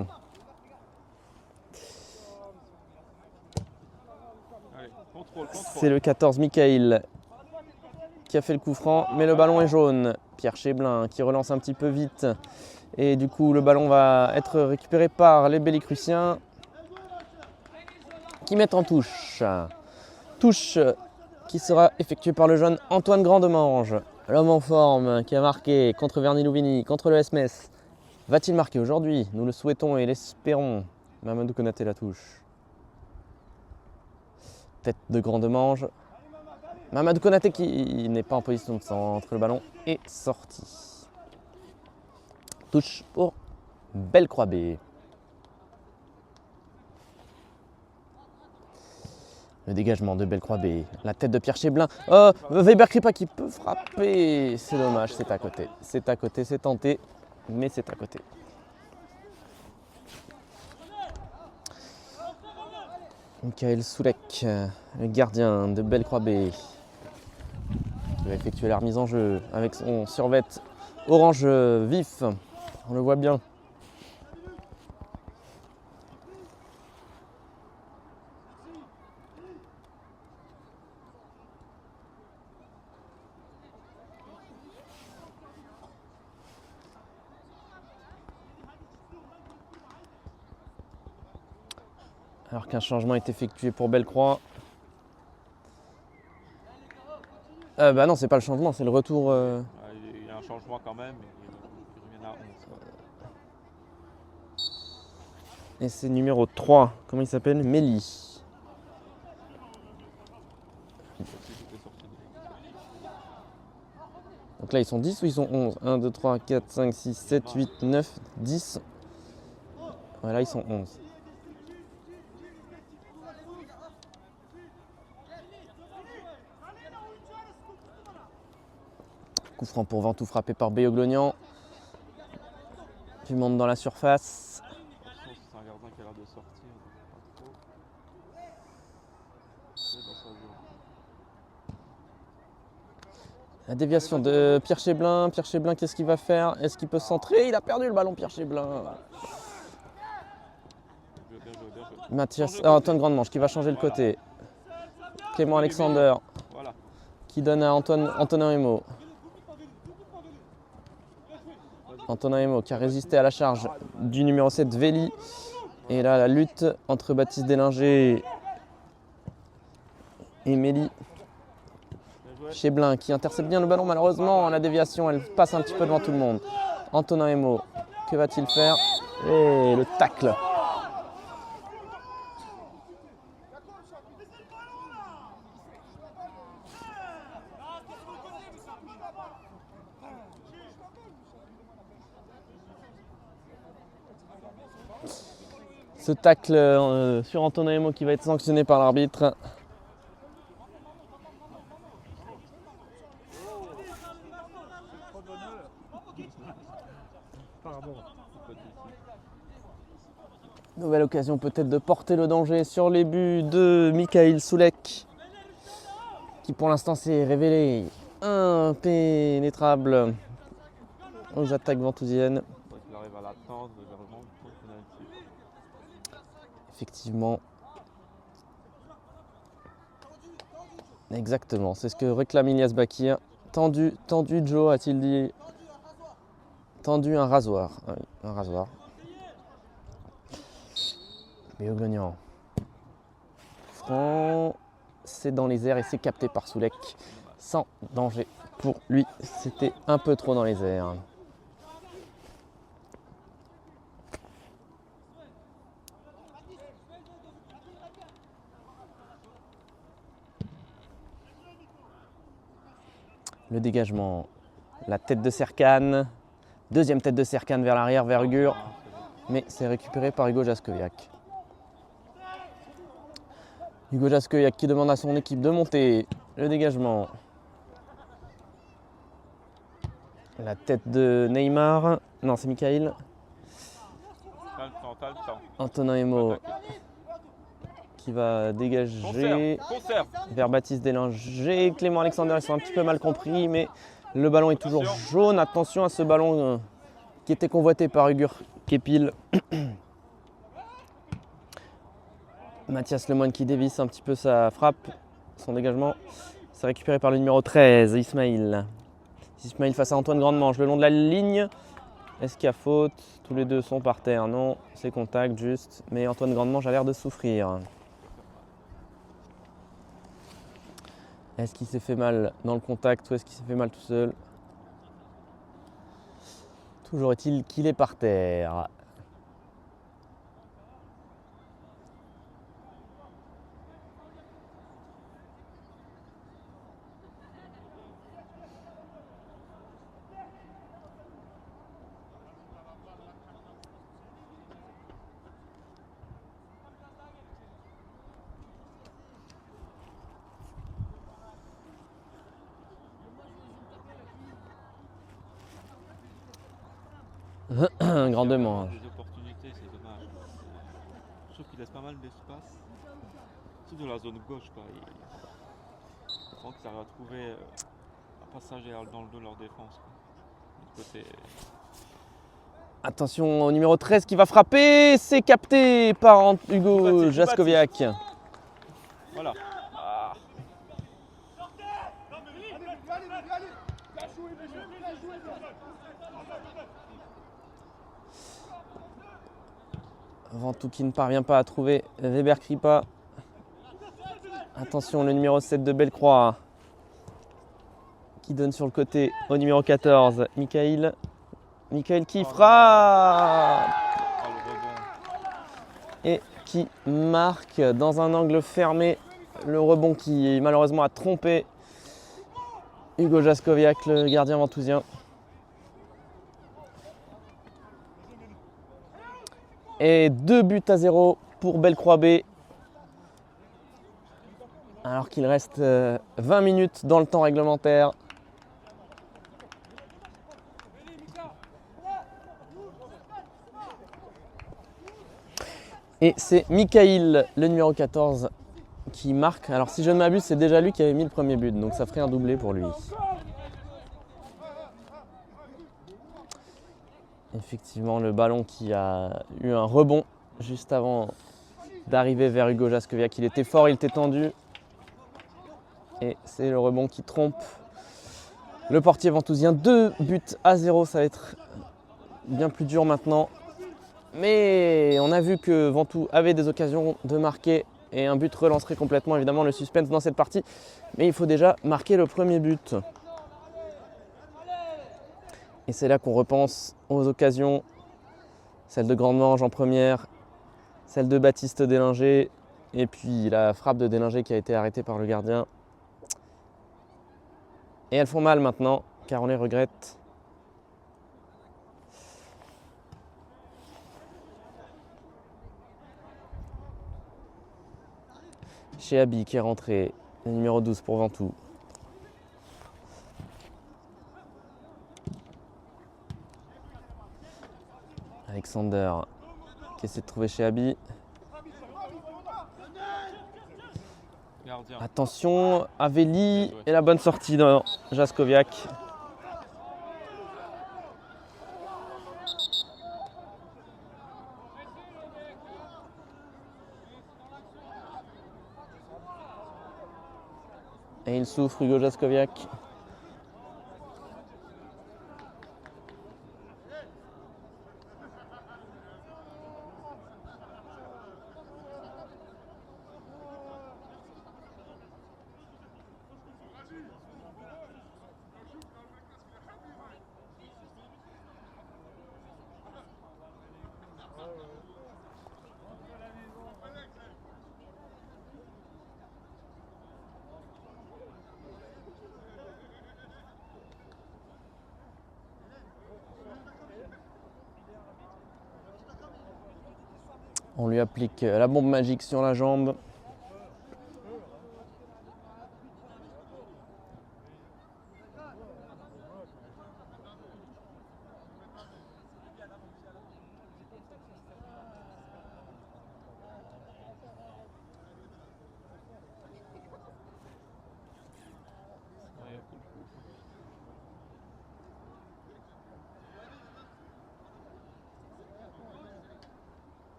C'est le 14 Michael qui a fait le coup franc, mais le ballon est jaune. Pierre Cheblin qui relance un petit peu vite. Et du coup, le ballon va être récupéré par les Bellicruciens qui mettent en touche. Touche qui sera effectuée par le jeune Antoine Grandemange. L'homme en forme qui a marqué contre Verny Louvigny, contre le SMS. Va-t-il marquer aujourd'hui? Nous le souhaitons et l'espérons. Mamadou Konaté la touche. Tête de Grandemange. Mamadou Konaté qui n'est pas en position de centre. Le ballon est sorti. Touche pour Bellecroix-B. Le dégagement de Bellecroix-B. La tête de Pierre Cheblin. Oh, Weber Kripa qui peut frapper. C'est dommage, c'est à côté. C'est à côté, c'est tenté, mais c'est à côté. Michael Soulek, le gardien de Bellecroix-B, qui va effectuer la remise en jeu avec son survêt orange vif. On le voit bien. Alors qu'un changement est effectué pour Bellecroix. Bah non, c'est pas le changement, c'est le retour. Il y a un changement quand même, il revient à 11. Et c'est numéro 3. Comment il s'appelle? Méli. Donc là, ils sont 10 ou ils sont 11? 1, 2, 3, 4, 5, 6, 7, 8, 9, 10. Voilà, ils sont 11. Coup franc pour Ventoux frappé par Béoglognan. Puis monte dans la surface. C'est un gardien qui a l'air de sortir. Pas trop. C'est dans sa zone. La déviation de Pierre Cheblin. Pierre Cheblin, qu'est-ce qu'il va faire? Est-ce qu'il peut centrer? Il a perdu le ballon, Pierre Cheblin. Bien joué. Antoine Grandemange qui va changer le côté. Clément Alexander Voilà. qui donne à Antonin Emo. Antonin Emo qui a résisté à la charge du numéro 7 Véli. Et là, la lutte entre Baptiste Délinger et Méli. Cheblin qui intercepte bien le ballon, malheureusement la déviation elle passe un petit peu devant tout le monde. Antonin Emo, que va-t-il faire? Et le tacle. Ce tacle sur Antonin Emo qui va être sanctionné par l'arbitre. Nouvelle occasion peut-être de porter le danger sur les buts de Michael Soulek, qui pour l'instant s'est révélé impénétrable aux attaques ventousiennes. Il arrive à l'attendre, vraiment, pour penalty. Effectivement. Exactement, c'est ce que réclame Ilyas Bakir. Tendu Joe, a-t-il dit. Tendu un rasoir. Ah oui, un rasoir. Béoglognan. Franc, c'est dans les airs et c'est capté par Soulek. Sans danger pour lui, c'était un peu trop dans les airs. Le dégagement, la tête de Serkan, deuxième tête de Serkan vers l'arrière, vers Ugur, mais c'est récupéré par Hugo Jaskowiak. Hugo Jaskowiak qui demande à son équipe de monter. Le dégagement. La tête de Neymar. Non, c'est Michael. T'as le temps. Antonin Emo qui va dégager Conserve. vers Baptiste Délinger. Clément Alexander, ils sont un petit peu mal compris, mais le ballon est toujours jaune. Attention à ce ballon qui était convoité par Ugur Kepil. Mathias Lemoine qui dévisse un petit peu sa frappe, son dégagement. C'est récupéré par le numéro 13, Ismail. Ismail face à Antoine Grandemange, le long de la ligne. Est-ce qu'il y a faute? Tous les deux sont par terre. Non, c'est contact juste. Mais Antoine Grandemange a l'air de souffrir. Est-ce qu'il s'est fait mal dans le contact ou est-ce qu'il s'est fait mal tout seul? Toujours est-il qu'il est par terre. Grandement. Des opportunités, c'est dommage. Je trouve qu'il laisse pas mal d'espace. Surtout dans la zone gauche, quoi. Je pense qu'ils arrivent à trouver un passage dans le dos de leur défense. Quoi. De côté. Attention au numéro 13 qui va frapper. C'est capté par Hugo Jaskowiak. Voilà. Ah. Ventoux qui ne parvient pas à trouver Weber Kripa. Attention, le numéro 7 de Bellecroix qui donne sur le côté au numéro 14, Michael. Michael qui frappe Ah, le rebond. et qui marque dans un angle fermé. Le rebond qui malheureusement a trompé Hugo Jaskowiak, le gardien ventousien. Et 2-0 pour Bellecroix B. Alors qu'il reste 20 minutes dans le temps réglementaire. Et c'est Michael, le numéro 14, qui marque. Alors si je ne m'abuse, c'est déjà lui qui avait mis le premier but, donc ça ferait un doublé pour lui. Effectivement, le ballon qui a eu un rebond juste avant d'arriver vers Hugo Jaskowiak. Il était fort, il était tendu. Et c'est le rebond qui trompe le portier ventousien. 2-0, ça va être bien plus dur maintenant. Mais on a vu que Ventoux avait des occasions de marquer et un but relancerait complètement évidemment le suspense dans cette partie. Mais il faut déjà marquer le premier but. Et c'est là qu'on repense aux occasions. Celle de Grandemange en première, celle de Baptiste Délinger et puis la frappe de Délinger qui a été arrêtée par le gardien. Et elles font mal maintenant car on les regrette. Chez Abi qui est rentré, le numéro 12 pour Ventoux. Alexander qui essaie de trouver chez Abi. Gardien. Attention, Avéli et la bonne sortie de Jaskowiak. Et il souffre, Hugo Jaskowiak. On lui applique la bombe magique sur la jambe.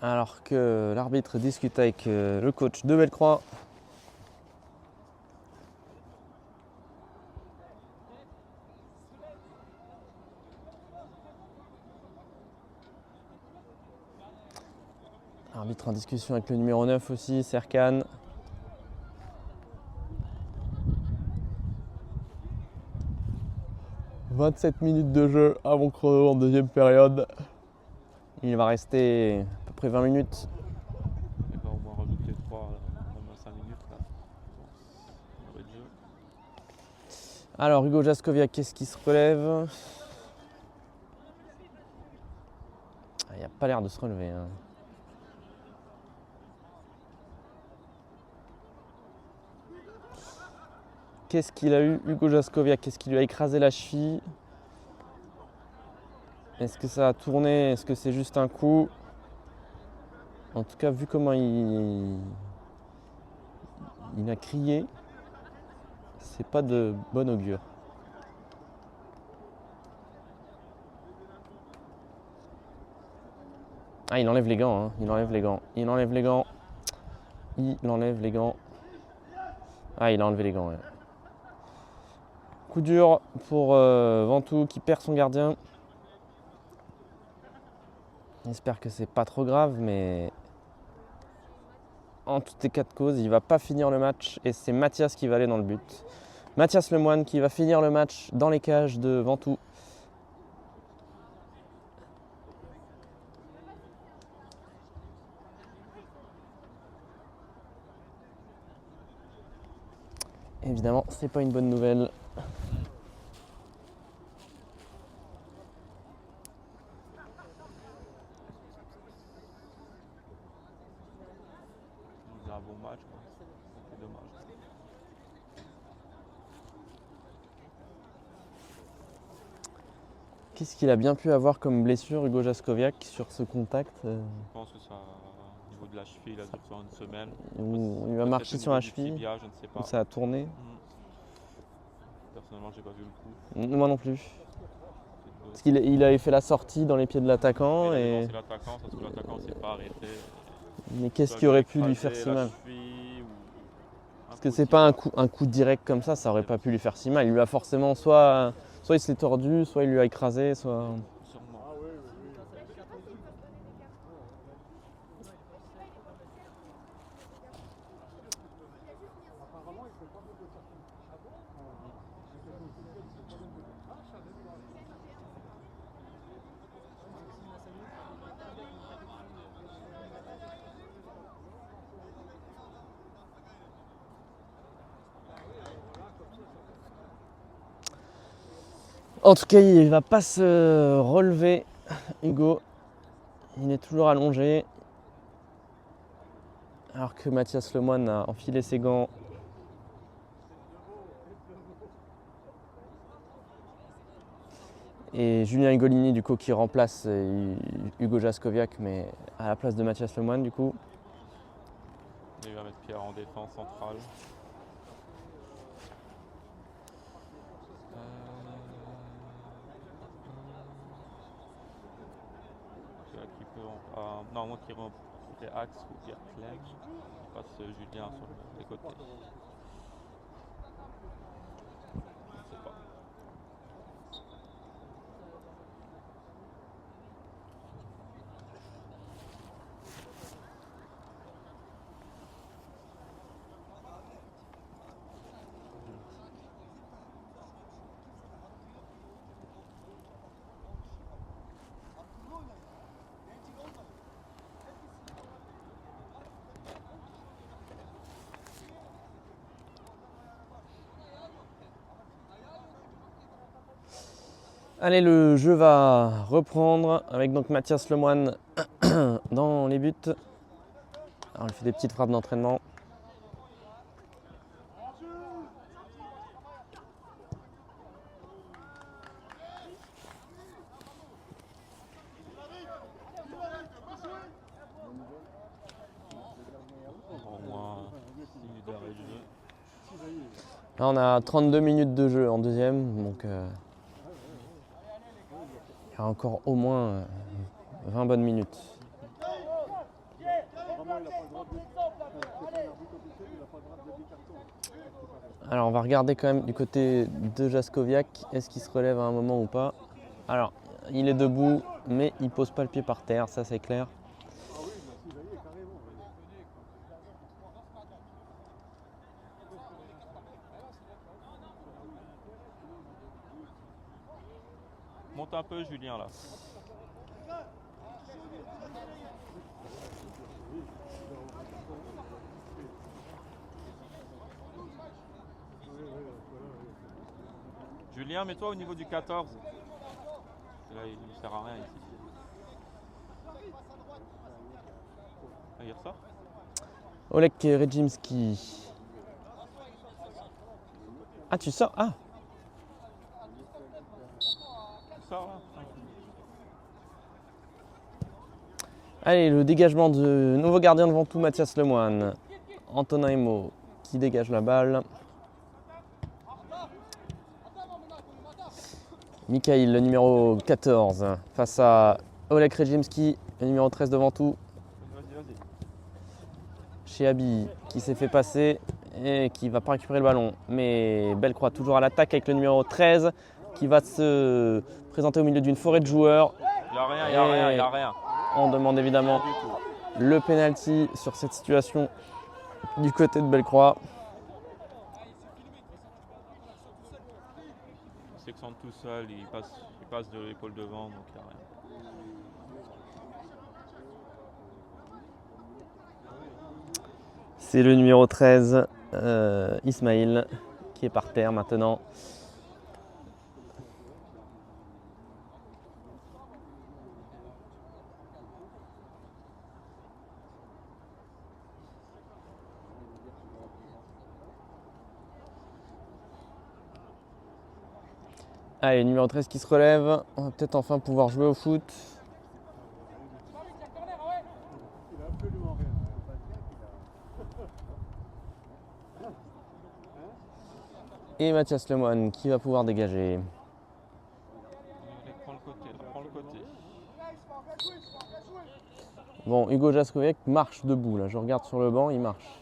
Alors que l'arbitre discute avec le coach de Bellecroix. Arbitre en discussion avec le numéro 9 aussi, Serkan. « 27 minutes de jeu avant chrono en deuxième période. Il va rester à peu près 20 minutes. Il va au moins rajouter 3, même 5 minutes là. Bon, de jeu. Alors Hugo Jaskowiak, qu'est-ce qui se relève? Il n'a pas l'air de se relever. Hein. Qu'est-ce qu'il a eu Hugo Jaskowiak? Qu'est-ce qui lui a écrasé la cheville? Est-ce que ça a tourné? Est-ce que c'est juste un coup? En tout cas, vu comment il a crié, c'est pas de bon augure. Ah, il enlève les gants, hein. Il enlève les gants. Il enlève les gants. Il enlève les gants. Ah, il a enlevé les gants, ouais. Coup dur pour Ventoux qui perd son gardien. J'espère que c'est pas trop grave, mais en toutes les cas de cause, il va pas finir le match et c'est Mathias qui va aller dans le but. Mathias Lemoine qui va finir le match dans les cages de Ventoux. Évidemment, c'est pas une bonne nouvelle. Il a un bon match, quoi. C'est dommage. Qu'est-ce qu'il a bien pu avoir comme blessure, Hugo Jaskowiak, sur ce contact Je pense que ça, au niveau de la cheville, il a dû faire une semaine. où il va Peut-être marcher au sur niveau la du cheville, tibia, je ne sais pas. où ça a tourné? Personnellement, j'ai pas vu le coup. Moi non plus. Parce qu'il avait fait la sortie dans les pieds de l'attaquant, Il a et... lancé l'attaquant, ça se trouve l'attaquant s'est pas arrêté. mais qu'est-ce Soit qui il a aurait pu lui faire écrasé si la mal? cheville ou Parce que c'est pas un coup direct comme ça aurait pas pu lui faire si mal. Il lui a forcément soit il s'est tordu, soit il lui a écrasé, soit... sûrement. En tout cas, il va pas se relever, Hugo. Il est toujours allongé. Alors que Mathias Lemoine a enfilé ses gants. Et Julien Hugolini, du coup, qui remplace Hugo Jaskowiak, mais à la place de Mathias Lemoine, du coup. Il va mettre Pierre en défense centrale. Qui peut non, moi qui remplacerait Axe ou Pierre Clem. Je passe Julien sur les côtés. Je ne sais pas. Allez, le jeu va reprendre avec donc Mathias Lemoine dans les buts. Alors, il fait des petites frappes d'entraînement. Au moins 6 minutes d'arrêt de jeu. Là, on a 32 minutes de jeu en deuxième, donc il y a encore au moins 20 bonnes minutes. Alors on va regarder quand même du côté de Jaskowiak, est-ce qu'il se relève à un moment ou pas? Alors il est debout, mais il pose pas le pied par terre, ça c'est clair. Monte un peu, Julien, là. Julien, mets-toi au niveau du 14. Là, il ne sert à rien ici. Ah, il ressort. Oleg Rejimski. Ah, tu sors? Ah, Il sort là. allez, le dégagement de nouveau gardien de Ventoux, Mathias Lemoine. Antonin Emo qui dégage la balle. Mikhail, le numéro 14, face à Oleg Rejimski, le numéro 13 de Ventoux. Vas-y. Chiabi qui s'est fait passer et qui va pas récupérer le ballon. Mais Bellecroix toujours à l'attaque avec le numéro 13 qui va se présenter au milieu d'une forêt de joueurs. Il n'y a rien, il n'y a rien. On demande évidemment Rien du tout. le penalty sur cette situation du côté de Bellecroix. Il s'excentre tout seul, il passe de l'épaule devant, donc il n'y a rien. C'est le numéro 13, Ismail, qui est par terre maintenant. Allez, numéro 13 qui se relève. On va peut-être enfin pouvoir jouer au foot. Il a absolument rien. Et Mathias Lemoine qui va pouvoir dégager. Prends le côté. Bon, Hugo Jaskoviak marche debout là. Je regarde sur le banc, il marche.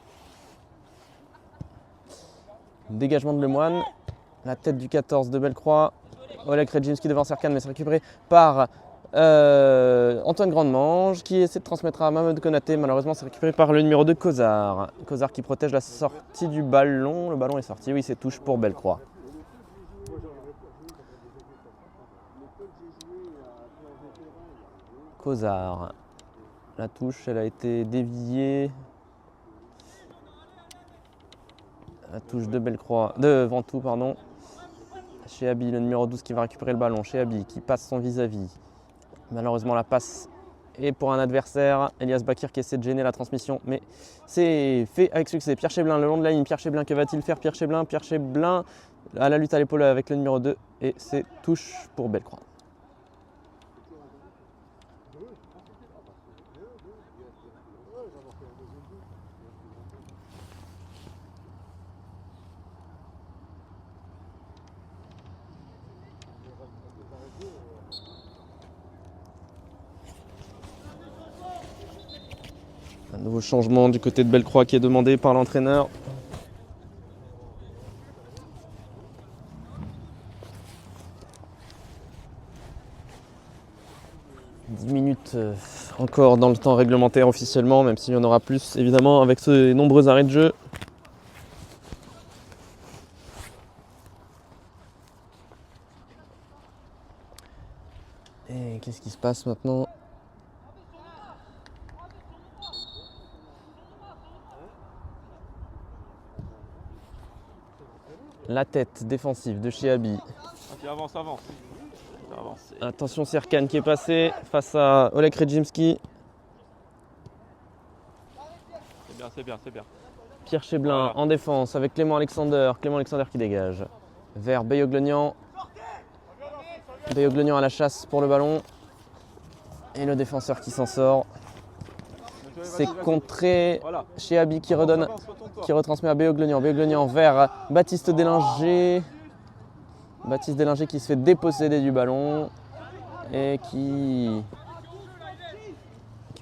Dégagement de Lemoine. La tête du 14 de Bellecroix. Oleg Rejimski devant Serkan, mais c'est récupéré par Antoine Grandemange qui essaie de transmettre à Mahmoud Konaté. Malheureusement, c'est récupéré par le numéro 2, Kozar. Kozar qui protège la sortie du ballon. Le ballon est sorti. Oui, c'est touche pour Bellecroix. Kozar. La touche, elle a été déviée. La touche de Bellecroix, de Ventoux, pardon. Chiabi, le numéro 12 qui va récupérer le ballon. Chiabi qui passe son vis-à-vis. Malheureusement, la passe est pour un adversaire. Elias Bakir qui essaie de gêner la transmission, mais c'est fait avec succès. Pierre Cheblin le long de la ligne. Pierre Cheblin, que va-t-il faire? Pierre Cheblin à la lutte à l'épaule avec le numéro 2. Et c'est touche pour Bellecroix. Un nouveau changement du côté de Bellecroix qui est demandé par l'entraîneur. « 10 minutes encore dans le temps réglementaire officiellement, même s'il y en aura plus évidemment avec ces nombreux arrêts de jeu. Et qu'est-ce qui se passe maintenant ? La tête défensive de Chiabi. Avance. Attention, Serkan qui est passé face à Oleg Rejimski. C'est bien. Pierre Cheblin Voilà. en défense avec Clément Alexander. Clément Alexander qui dégage vers Beyoglonian. Beyoglonian à la chasse pour le ballon. Et le défenseur qui s'en sort. C'est contré. Voilà. Chiabi qui redonne, Avance, retourne-toi. qui retransmet à Beyoglonian. Beyoglonian vers Baptiste Délinger. Baptiste Délinger qui se fait déposséder du ballon. Et qui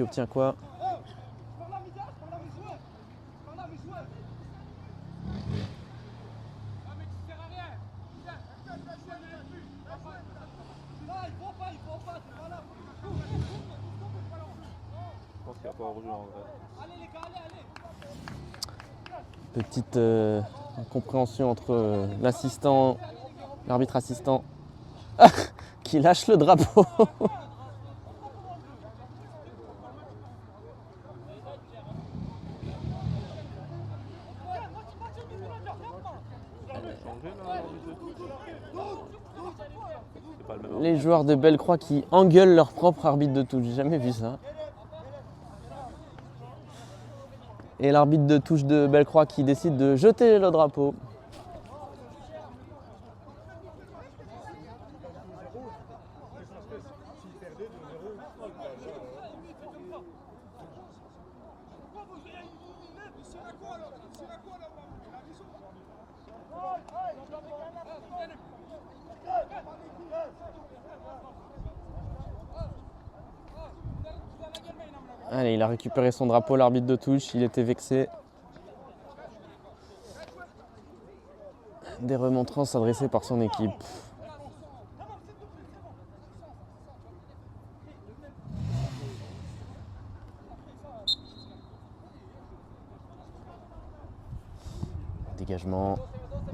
obtient quoi? Je pense qu'il n'y a pas hors-jeu en vrai. Petite incompréhension entre l'assistant, l'arbitre assistant, qui lâche le drapeau. Changer là, l'arbitre de touche. C'est pas le même. Les joueurs de Bellecroix qui engueulent leur propre arbitre de touche, j'ai jamais vu ça. Et l'arbitre de touche de Bellecroix qui décide de jeter le drapeau. Allez, il a récupéré son drapeau, l'arbitre de touche, il était vexé. Des remontrances adressées par son équipe. Dégagement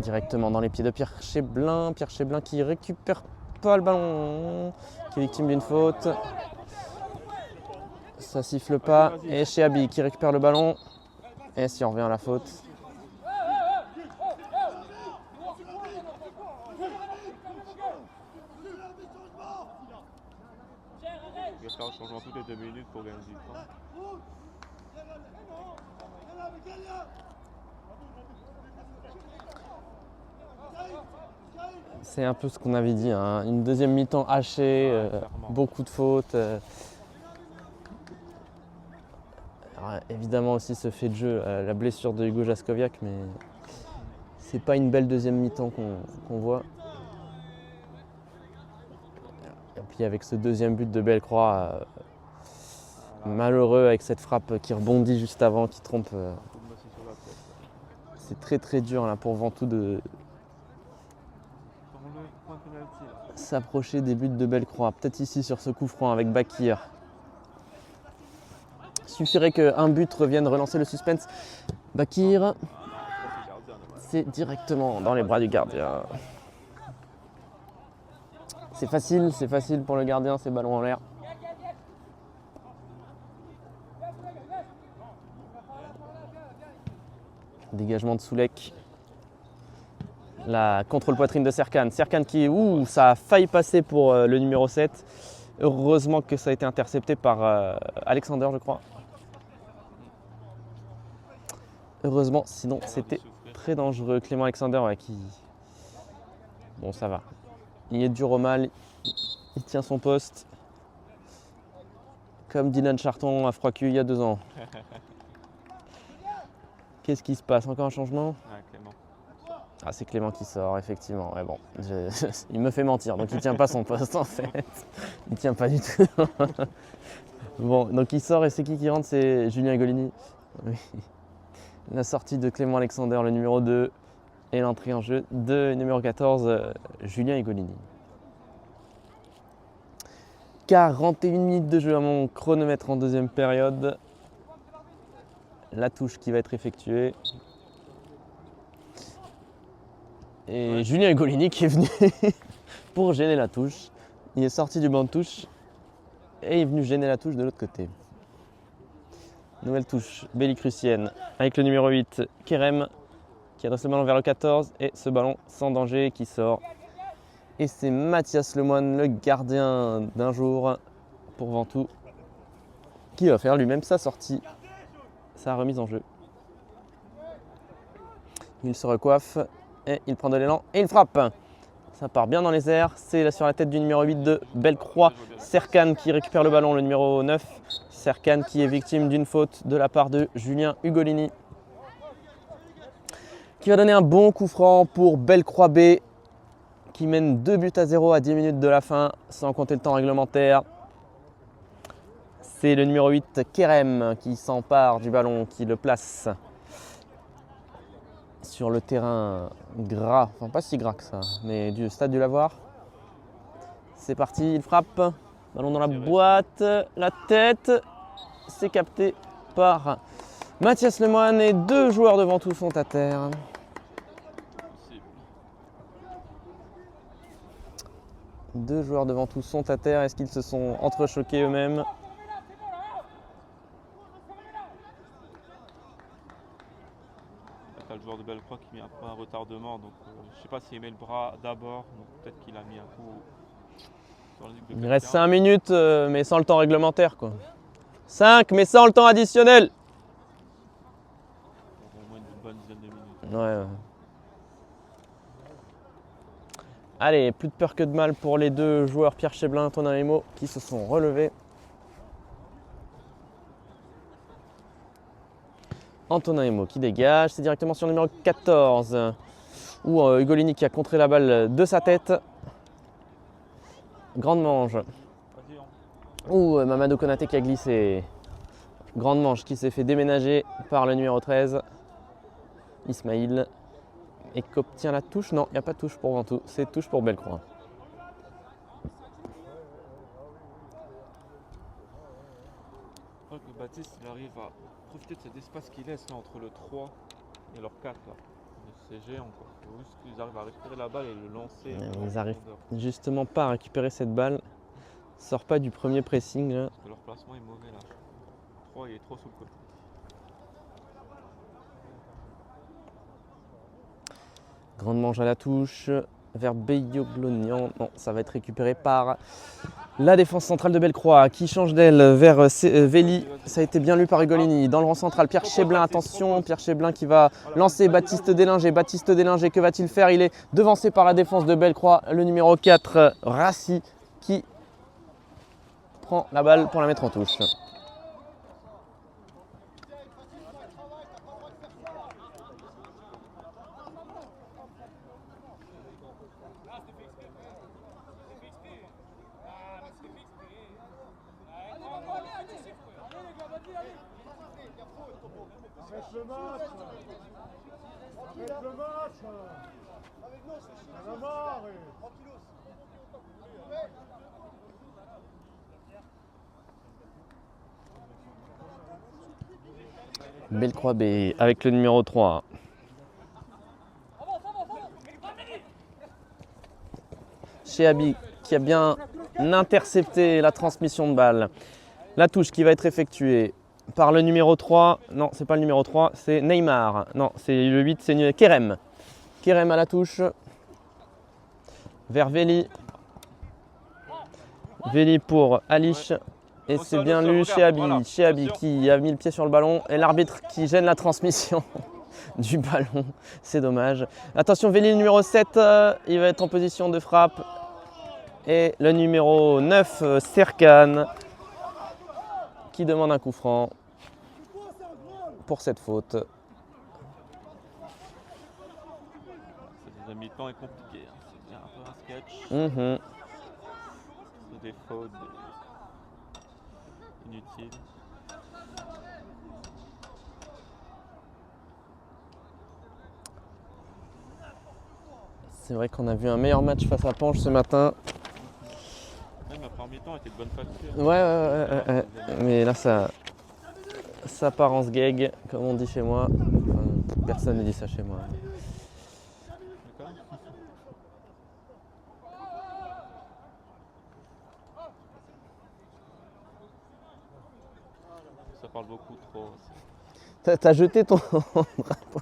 directement dans les pieds de Pierre Cheblin. Pierre Cheblin qui récupère pas le ballon, qui est victime d'une faute. Ça siffle pas. Et Cheabi qui récupère le ballon. Et si on revient à la faute. Il va faire un changement toutes les 2 minutes pour gagner du temps. C'est un peu ce qu'on avait dit, hein. Une deuxième mi-temps hachée, beaucoup de fautes. Alors, évidemment aussi ce fait de jeu, la blessure de Hugo Jaskowiak, mais c'est pas une belle deuxième mi-temps qu'on voit. Et puis avec ce deuxième but de Bellecroix, malheureux avec cette frappe qui rebondit juste avant, qui trompe. C'est très très dur là, pour Ventoux de s'approcher des buts de Bellecroix. Peut-être ici sur ce coup franc avec Bakir. Il suffirait qu'un but revienne relancer le suspense. Bakir, c'est directement dans les bras du gardien. C'est facile pour le gardien, ces ballons en l'air. Dégagement de Soulek. La contrôle poitrine de Serkan. Serkan qui, ça a failli passer pour le numéro 7. Heureusement que ça a été intercepté par Alexander, je crois. Heureusement, sinon c'était très dangereux. Clément Alexander, ouais, qui... Bon, ça va. Il est dur au mal. Il tient son poste. Comme Dylan Charton à Froid-Cul il y a 2 ans. Qu'est-ce qui se passe? Encore un changement? Ouais, Clément. Ah, c'est Clément qui sort, effectivement. Ouais, bon, il me fait mentir, donc il tient pas son poste en fait. Il tient pas du tout. Bon, donc il sort et c'est qui rentre? C'est Julien Hugolini. Oui. La sortie de Clément Alexander, le numéro 2, et l'entrée en jeu de numéro 14, Julien Hugolini. 41 minutes de jeu à mon chronomètre en deuxième période. La touche qui va être effectuée. Et Julien Hugolini qui est venu pour gêner la touche. Il est sorti du banc de touche et il est venu gêner la touche de l'autre côté. Nouvelle touche, bellicrucienne avec le numéro 8, Kerem, qui adresse le ballon vers le 14 et ce ballon sans danger qui sort. Et c'est Mathias Lemoine, le gardien d'un jour pour Ventoux, qui va faire lui-même sa sortie, sa remise en jeu. Il se recoiffe et il prend de l'élan et il frappe. Ça part bien dans les airs, c'est sur la tête du numéro 8 de Bellecroix, Serkan qui récupère le ballon, le numéro 9. Serkan qui est victime d'une faute de la part de Julien Hugolini. Qui va donner un bon coup franc pour Bellecroix B, qui mène 2-0 à 10 minutes de la fin, sans compter le temps réglementaire. C'est le numéro 8, Kerem, qui s'empare du ballon, qui le place sur le terrain gras, enfin pas si gras que ça, mais du stade du Lavoir. C'est parti, il frappe, ballon dans la boîte, la tête, c'est capté par Mathias Lemoine et 2 joueurs de Ventoux sont à terre. Deux joueurs devant tout sont à terre. Est-ce qu'ils se sont entrechoqués eux-mêmes? T'as le joueur de Bellecroix qui met un peu un retardement, donc je sais pas s'il met le bras d'abord, donc peut-être qu'il a mis un coup sur le zig de Il reste quelqu'un. 5 minutes, mais sans le temps réglementaire, quoi. 5, mais sans le temps additionnel. Au moins une bonne dizaine de minutes. Ouais. Allez, plus de peur que de mal pour les deux joueurs Pierre Cheblin et Antonin Emo qui se sont relevés. Antonin Emo qui dégage, c'est directement sur le numéro 14 où Ugolini qui a contré la balle de sa tête. Grande manche. Vas-y, hein. Ouh, Mamadou Konaté qui a glissé. Grande manche qui s'est fait déménager par le numéro 13, Ismail. Et qui obtient la touche. Non, il n'y a pas de touche pour Ventoux, c'est touche pour Bellecroix. Je crois que Baptiste il arrive à profiter de cet espace qu'il laisse là, entre le 3 et leur 4 là. C'est géant quoi. Il faut juste qu'ils arrivent à récupérer la balle et le lancer. Ils en arrivent profondeur. justement pas à récupérer cette balle. Sort pas du premier pressing là. Parce que leur placement est mauvais là. 3 il est trop sous le côté. Grande manche à la touche vers Beyoglonian. Non, ça va être récupéré par la défense centrale de Bellecroix qui change d'aile vers Veli. Ça a été bien lu par Ugolini. Dans le rang central, Pierre Cheblin, attention. Pierre Cheblin qui va lancer Baptiste Délinger. Baptiste Délinger, que va-t-il faire? Il est devancé par la défense de Bellecroix. Le numéro 4, Rassi, qui prend la balle pour la mettre en touche. Arrête le match. Arrête le match. On en a marre. Bellecroix B avec le numéro 3. Cheabi qui a bien intercepté la transmission de balle. La touche qui va être effectuée par le numéro 3. Non, c'est pas le numéro 3, c'est Neymar. Non, c'est le 8, c'est Kerem. Kerem à la touche. Vers Veli. Veli pour Alish. Et c'est bien lu chez Abi. Chez Abi qui a mis le pied sur le ballon. Et l'arbitre qui gêne la transmission du ballon. C'est dommage. Attention, Veli, le numéro 7. Il va être en position de frappe. Et le numéro 9, Serkan, qui demande un coup franc pour cette faute. Ce deuxième mi-temps est compliqué. Hein. C'est bien un peu un sketch. C'est des fautes inutiles. C'est vrai qu'on a vu un meilleur match face à Pange ce matin. Même la première mi-temps était de bonne facture. Ouais. Mais là, ça part en sgeg, comme on dit chez moi. Enfin, personne ne dit ça chez moi. D'accord. Ça parle beaucoup trop. T'as jeté ton drapeau.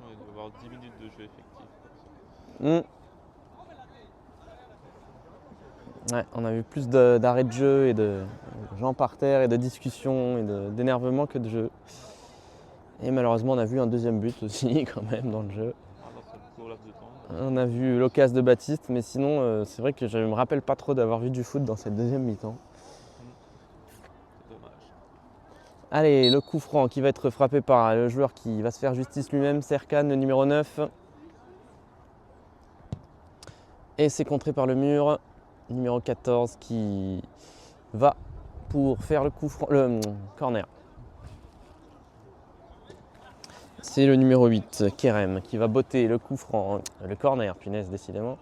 Franchement, il doit y avoir 10 minutes de jeu effectif. Ouais, on a vu plus d'arrêts de jeu et de gens par terre et de discussions et d'énervement que de jeu. Et malheureusement, on a vu un deuxième but aussi quand même dans le jeu. Ah non, c'est le cours là de de temps. On a vu l'occasion de Baptiste, mais sinon, c'est vrai que je ne me rappelle pas trop d'avoir vu du foot dans cette deuxième mi-temps. C'est dommage. Allez, le coup franc qui va être frappé par le joueur qui va se faire justice lui-même, Serkan, le numéro 9. Et c'est contré par le mur, numéro 14 qui va pour faire le coup franc, le corner. C'est le numéro 8, Kerem, qui va botter le coup franc, le corner, punaise, décidément.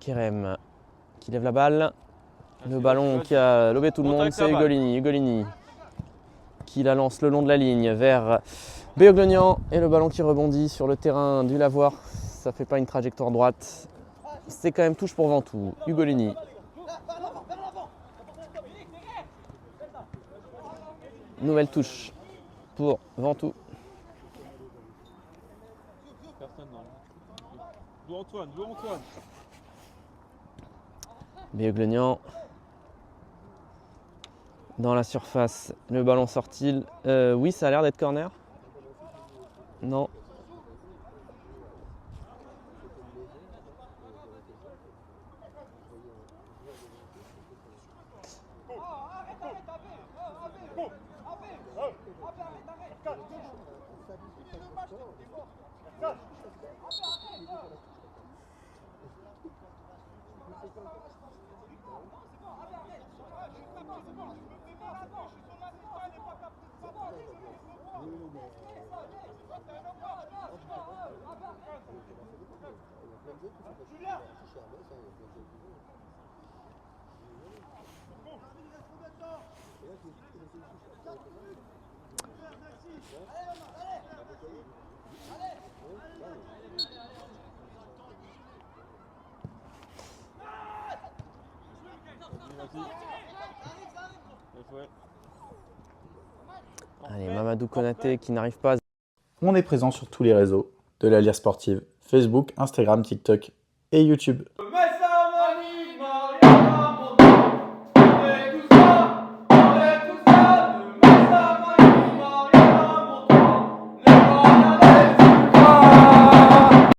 Kerem qui lève la balle. Le ballon qui a lobé tout le monde, c'est Ugolini. Ugolini qui la lance le long de la ligne vers Beoglonian. Et le ballon qui rebondit sur le terrain du Lavoir. Ça fait pas une trajectoire droite. C'est quand même touche pour Ventoux. Ugolini. Nouvelle touche pour Ventoux. Personne dans le... D'où Antoine, d'où Antoine. Beoglonian. Dans la surface, le ballon sorti. Oui, ça a l'air d'être corner. Non. Allez, Mamadou Konaté qui n'arrive pas à... On est présent sur tous les réseaux de l'Alliance Sportive, Facebook, Instagram, TikTok et YouTube. Le